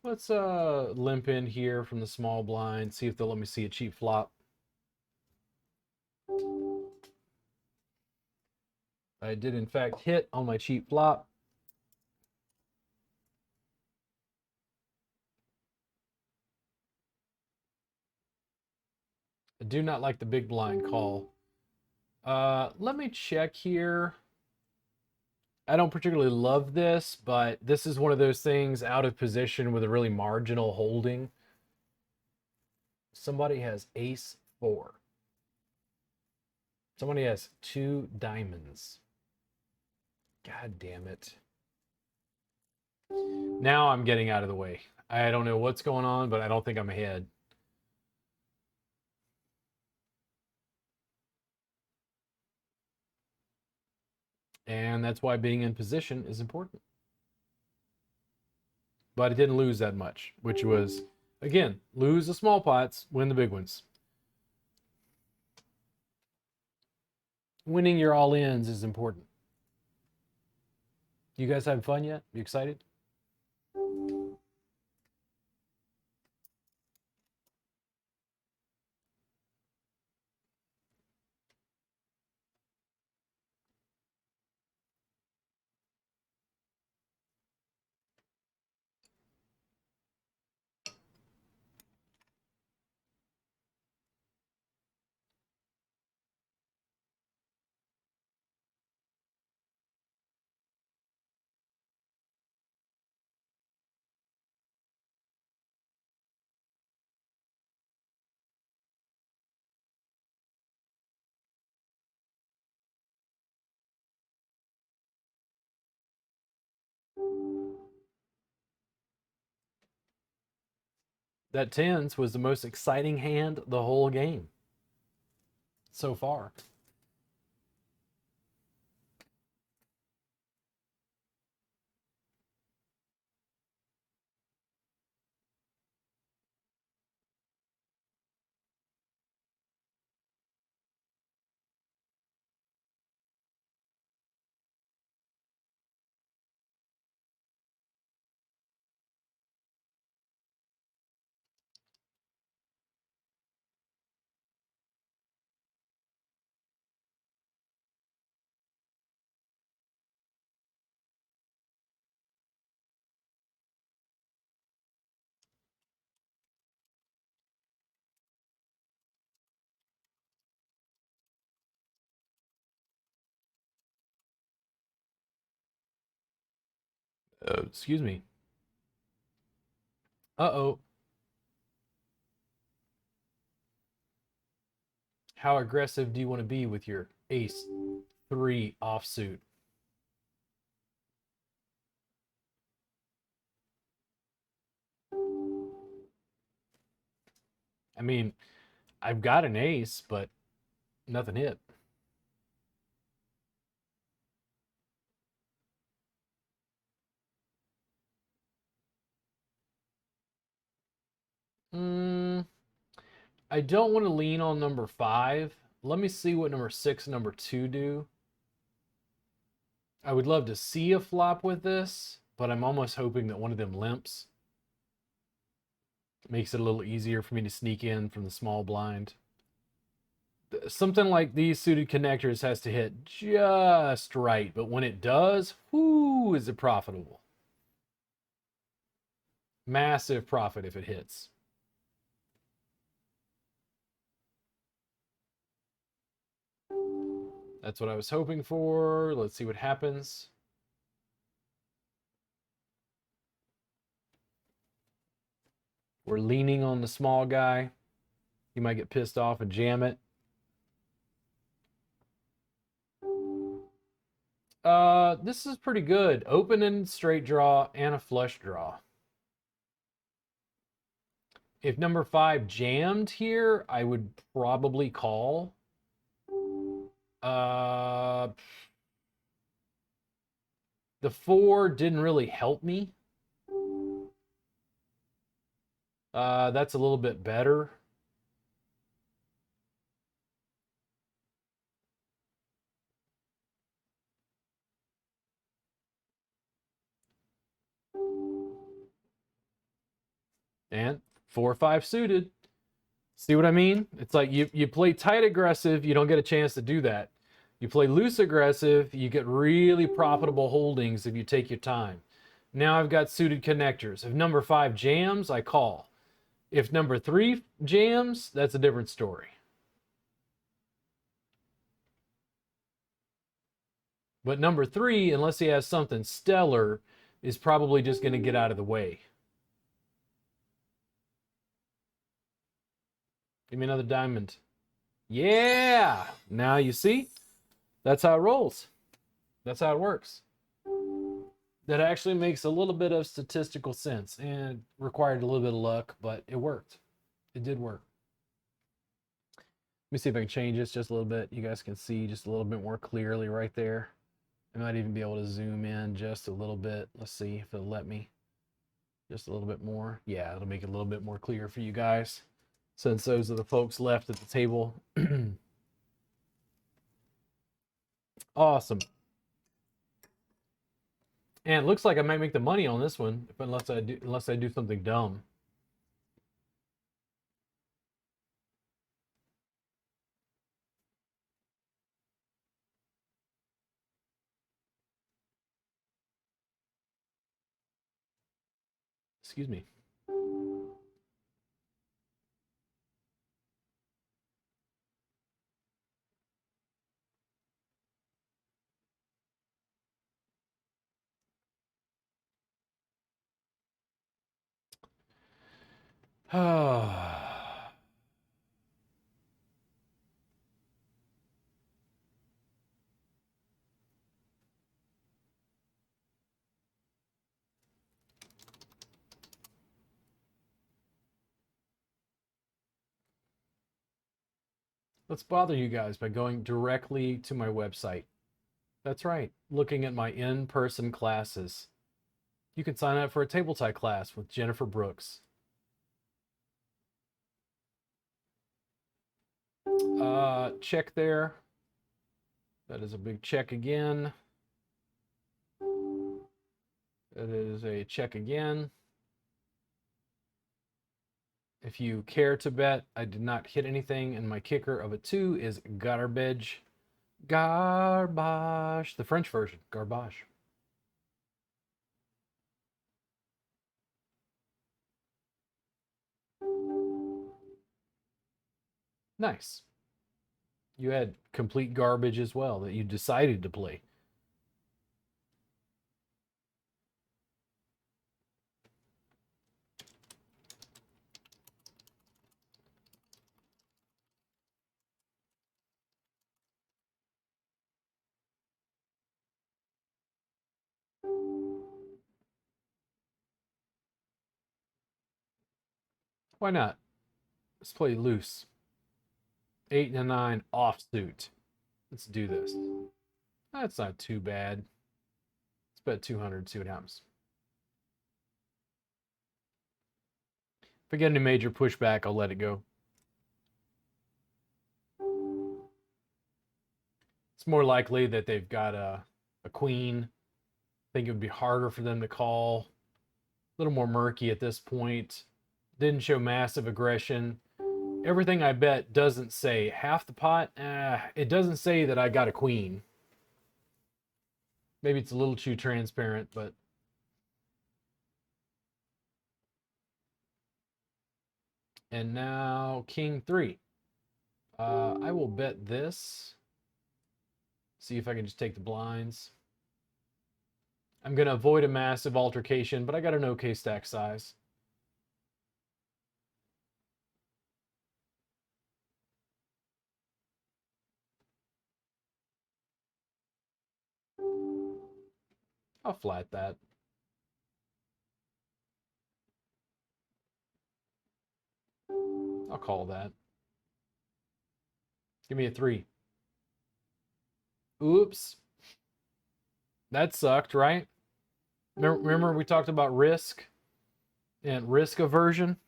Speaker 1: Let's limp in here from the small blind, see if they'll let me see a cheap flop. I did in fact hit on my cheap flop. I do not like the big blind call. Let me check here. I don't particularly love this, but this is one of those things out of position with a really marginal holding. Somebody has ace 4. Somebody has 2 diamonds. God damn it. Now I'm getting out of the way. I don't know what's going on, but I don't think I'm ahead. And that's why being in position is important. But it didn't lose that much, which was, again, lose the small pots, win the big ones. Winning your all-ins is important. You guys having fun yet? You excited? That tens was the most exciting hand the whole game so far. Excuse me. Uh-oh. How aggressive do you want to be with your ace 3 offsuit? I mean, I've got an ace, but nothing hit. I don't want to lean on number 5. Let me see what number 6 and number 2 do. I would love to see a flop with this, but I'm almost hoping that one of them limps. Makes it a little easier for me to sneak in from the small blind. Something like these suited connectors has to hit just right, but when it does, whoo, is it profitable. Massive profit if it hits. That's what I was hoping for. Let's see what happens. We're leaning on the small guy. He might get pissed off and jam it. This is pretty good. Open and straight draw and a flush draw. If number 5 jammed here, I would probably call. The 4 didn't really help me. That's a little bit better. And 4-5 suited. See what I mean? It's like you play tight aggressive, you don't get a chance to do that. You play loose aggressive, you get really profitable holdings if you take your time. Now I've got suited connectors. If number 5 jams, I call. If number 3 jams, that's a different story. But number 3, unless he has something stellar, is probably just going to get out of the way. Give me another diamond. Yeah! Now you see? That's how it rolls. That's how it works. That actually makes a little bit of statistical sense and required a little bit of luck, but it worked. It did work. Let me see if I can change this just a little bit. You guys can see just a little bit more clearly right there. I might even be able to zoom in just a little bit. Let's see if it'll let me. Just a little bit more. Yeah, it'll make it a little bit more clear for you guys, since those are the folks left at the table. Awesome. And it looks like I might make the money on this one, unless I do something dumb. Excuse me. Let's bother you guys by going directly to my website. That's right, looking at my in-person classes. You can sign up for a table tie class with Jennifer Brooks. Check there. That is a big check again. That is a check again. If you care to bet, I did not hit anything, and my kicker of a 2 is garbage. Garbage. The French version, garbage. Nice. You had complete garbage as well that you decided to play. Why not? Let's play loose. 8 and a 9 offsuit. Let's do this. That's not too bad. Let's bet 200, see what happens. If I get any major pushback, I'll let it go. It's more likely that they've got a queen. I think it would be harder for them to call. A little more murky at this point. Didn't show massive aggression. Everything I bet doesn't say half the pot. It doesn't say that I got a queen. Maybe it's a little too transparent, but and now king 3. I will bet this. See if I can just take the blinds. I'm going to avoid a massive altercation, but I got an okay stack size. I'll flat that. I'll call that. Give me a 3. Oops. That sucked, right? Remember we talked about risk and risk aversion?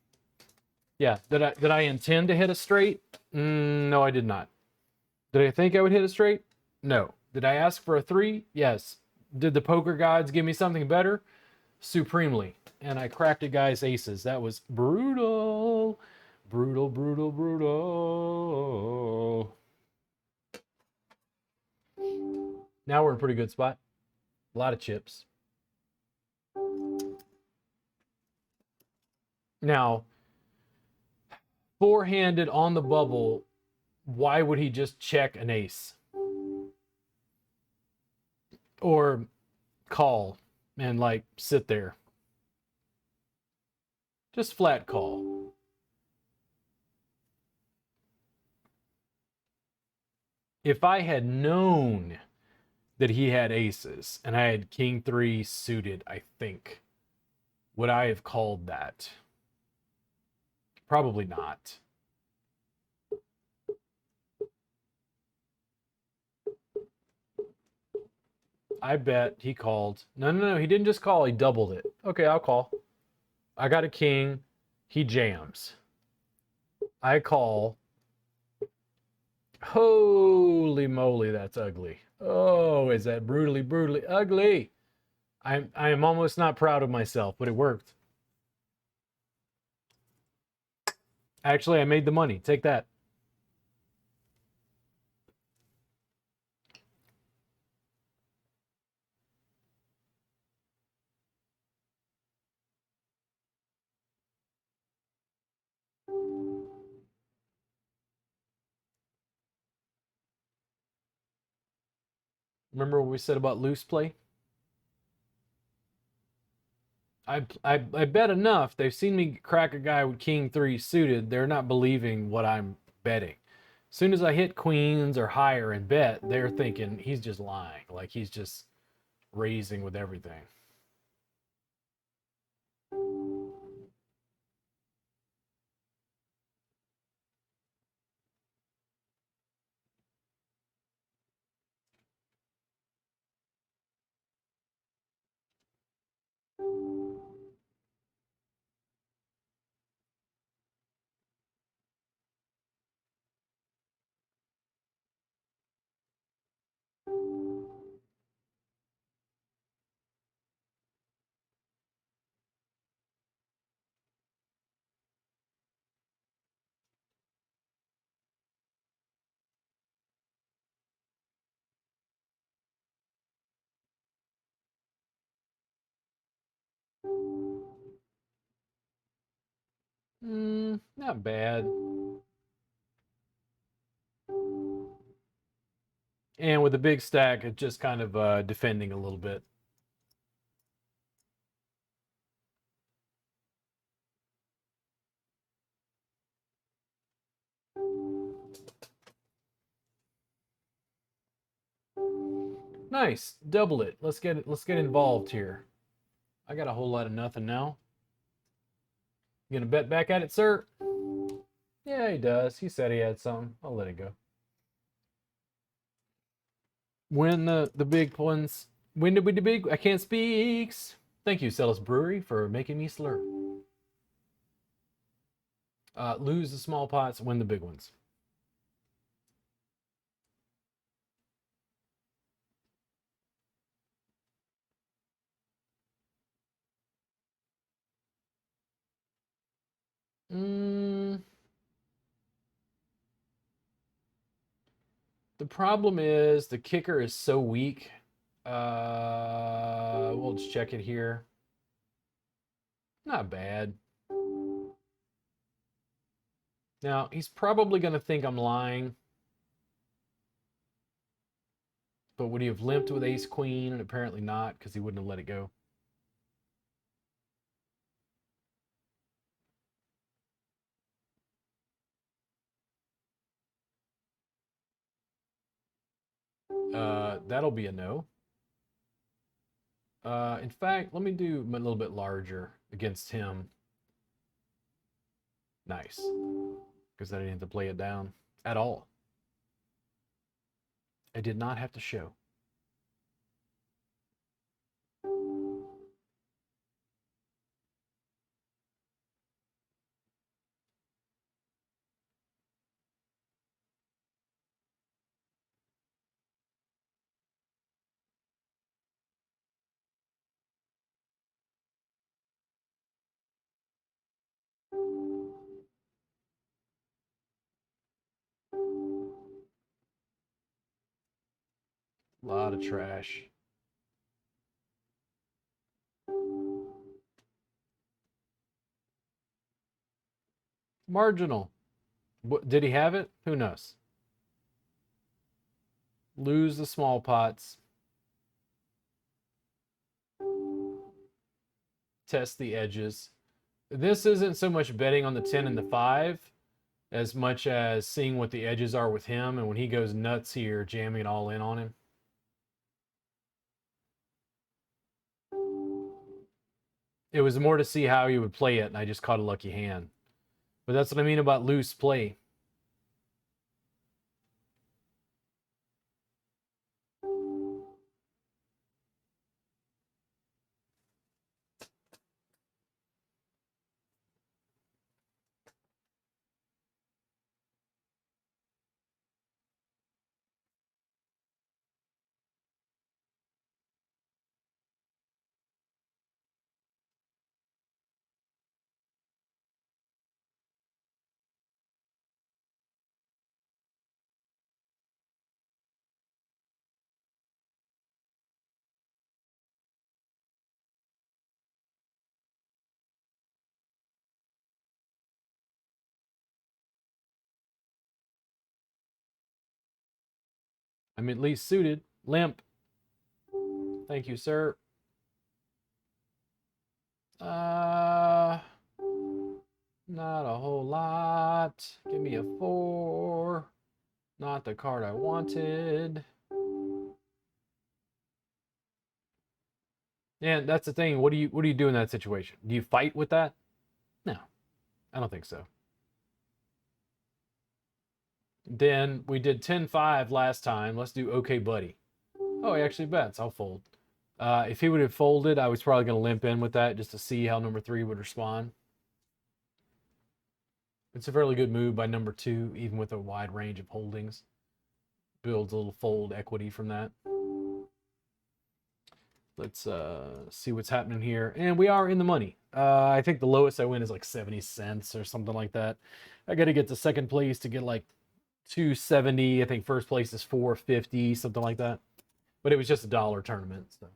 Speaker 1: Yeah. Did I intend to hit a straight? No, I did not. Did I think I would hit a straight? No. Did I ask for a 3? Yes. Did the poker gods give me something better? Supremely. And I cracked a guy's aces. That was brutal. Brutal, brutal, brutal. Now we're in a pretty good spot. A lot of chips. Now, four-handed on the bubble, why would he just check an ace? Or call and like sit there. Just flat call. If I had known that he had aces and I had king 3 suited, I think, would I have called that? Probably not. I bet he called. No, he didn't just call, he doubled it. Okay, I'll call. I got a king, he jams. I call. Holy moly, that's ugly. Oh, is that brutally ugly? I am almost not proud of myself, but it worked. Actually, I made the money. Take that. Remember what we said about loose play? I bet enough. They've seen me crack a guy with king 3 suited. They're not believing what I'm betting. As soon as I hit queens or higher and bet, they're thinking he's just lying. Like he's just raising with everything. Not bad. And with a big stack, it's just kind of defending a little bit. Nice, double it. Let's get involved here. I got a whole lot of nothing now. You gonna bet back at it, sir? Yeah, he does. He said he had something. I'll let it go. When the big ones. When did we the big? I can't speaks. Thank you, Celis Brewery, for making me slur. Lose the small pots, win the big ones. The problem is the kicker is so weak. We'll just check it here. Not bad. Now, he's probably going to think I'm lying. But would he have limped with ace queen? And apparently not, because he wouldn't have let it go. That'll be a no. In fact, let me do a little bit larger against him. Nice. Because I didn't have to play it down at all. I did not have to show. A lot of trash. Marginal. What, did he have it? Who knows? Lose the small pots. test the edges. This isn't so much betting on the 10 and the 5 as much as seeing what the edges are with him, and when he goes nuts here, jamming it all in on him. It was more to see how he would play it, and I just caught a lucky hand. But that's what I mean about loose play. I'm at least suited. Limp. Thank you, sir. Not a whole lot. Give me a 4. Not the card I wanted. And that's the thing. What do you do in that situation? Do you fight with that? No, I don't think so. Then we did 10-5 last time. Let's do okay, buddy. Oh, he actually bets. I'll fold. If he would have folded, I was probably going to limp in with that just to see how number 3 would respond. It's a fairly good move by number 2, even with a wide range of holdings. Builds a little fold equity from that. Let's see what's happening here. And we are in the money. I think the lowest I win is like 70 cents or something like that. I got to get to second place to get like 270. I think first place is 450, something like that. But it was just a dollar tournament. So.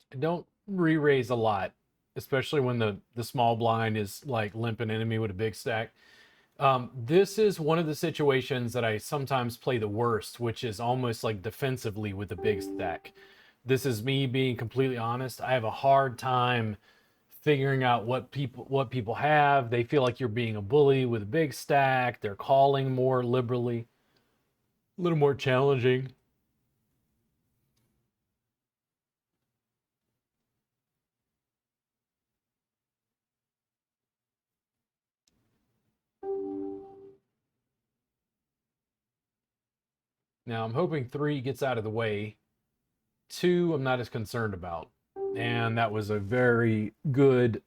Speaker 1: I don't re-raise a lot, especially when the small blind is like limping enemy with a big stack. This is one of the situations that I sometimes play the worst, which is almost like defensively with a big stack. This is me being completely honest. I have a hard time figuring out what people have. They feel like you're being a bully with a big stack. They're calling more liberally, a little more challenging. Now I'm hoping 3 gets out of the way. 2 I'm not as concerned about. And that was a very good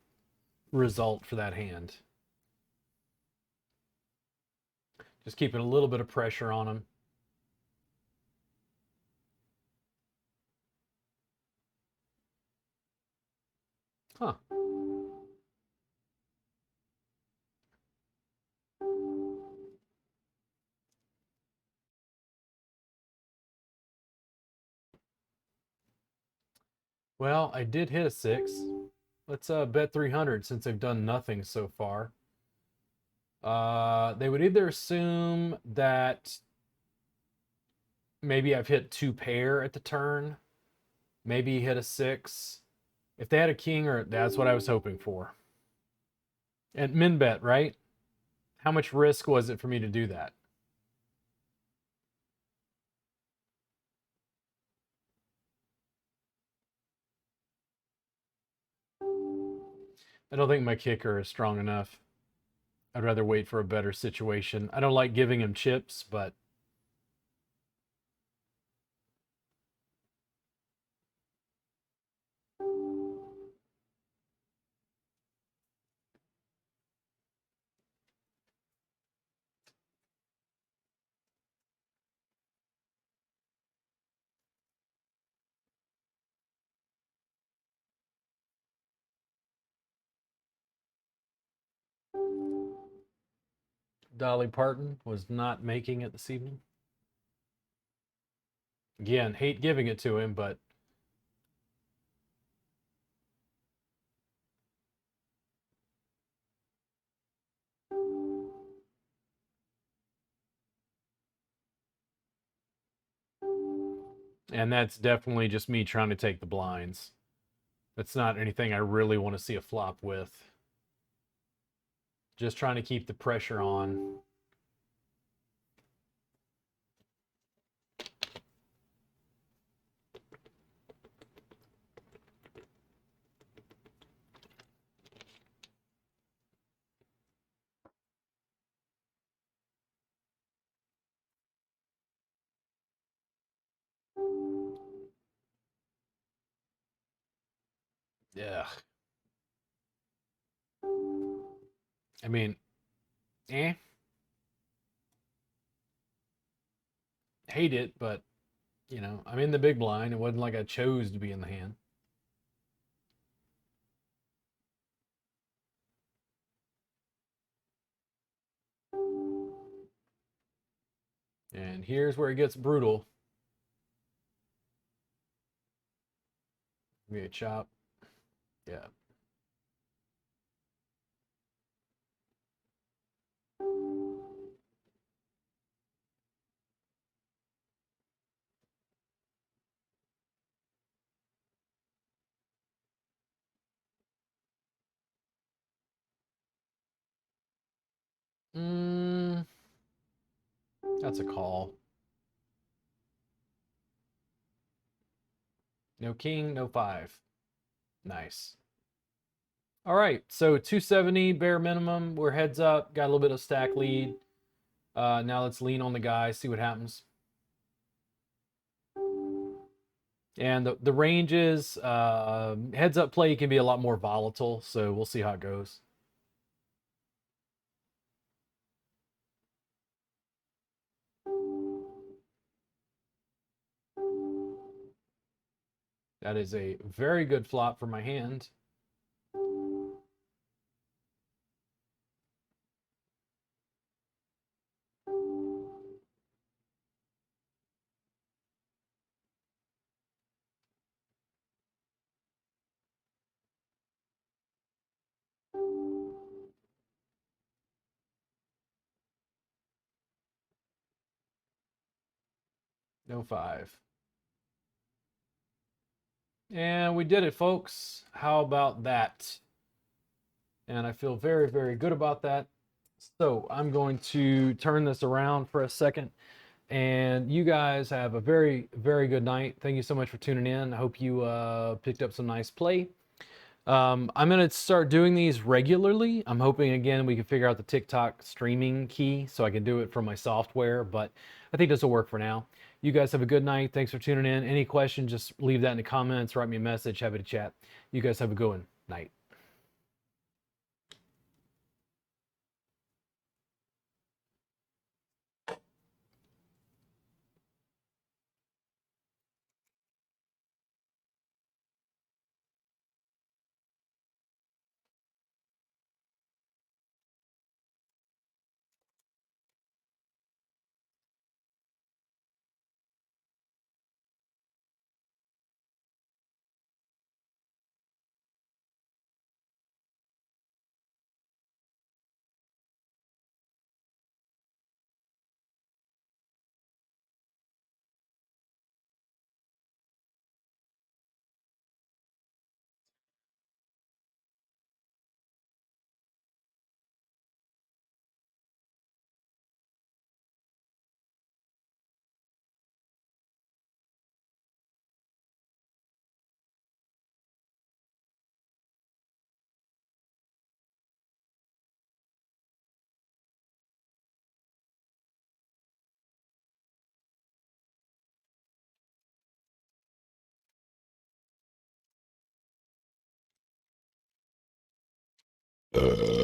Speaker 1: result for that hand. Just keeping a little bit of pressure on him. Huh. Well, I did hit a 6. Let's bet 300 since they've done nothing so far. They would either assume that maybe I've hit 2 pair at the turn. Maybe hit a 6. If they had a king, or that's what I was hoping for. And min bet, right? How much risk was it for me to do that? I don't think my kicker is strong enough. I'd rather wait for a better situation. I don't like giving him chips, but Dolly Parton was not making it this evening. Again, hate giving it to him, but and that's definitely just me trying to take the blinds. That's not anything I really want to see a flop with. Just trying to keep the pressure on. Yeah. I mean, eh. Hate it, but you know, I'm in the big blind. It wasn't like I chose to be in the hand. And here's where it gets brutal. Give me a chop. Yeah. Mm, that's a call. No king, no five. Nice. All right, so 270 bare minimum. We're heads up. Got a little bit of stack lead. Now let's lean on the guy, see what happens. And the ranges, heads up play can be a lot more volatile, so we'll see how it goes. That is a very good flop for my hand. No five. And we did it, folks. How about that? And I feel very, very good about that. So I'm going to turn this around for a second. And you guys have a very, very good night. Thank you so much for tuning in. I hope you picked up some nice play. I'm going to start doing these regularly. I'm hoping, again, we can figure out the TikTok streaming key so I can do it from my software. But I think this will work for now. You guys have a good night. Thanks for tuning in. Any questions, just leave that in the comments. Write me a message. Happy to chat. You guys have a good one. Night.
Speaker 4: Right.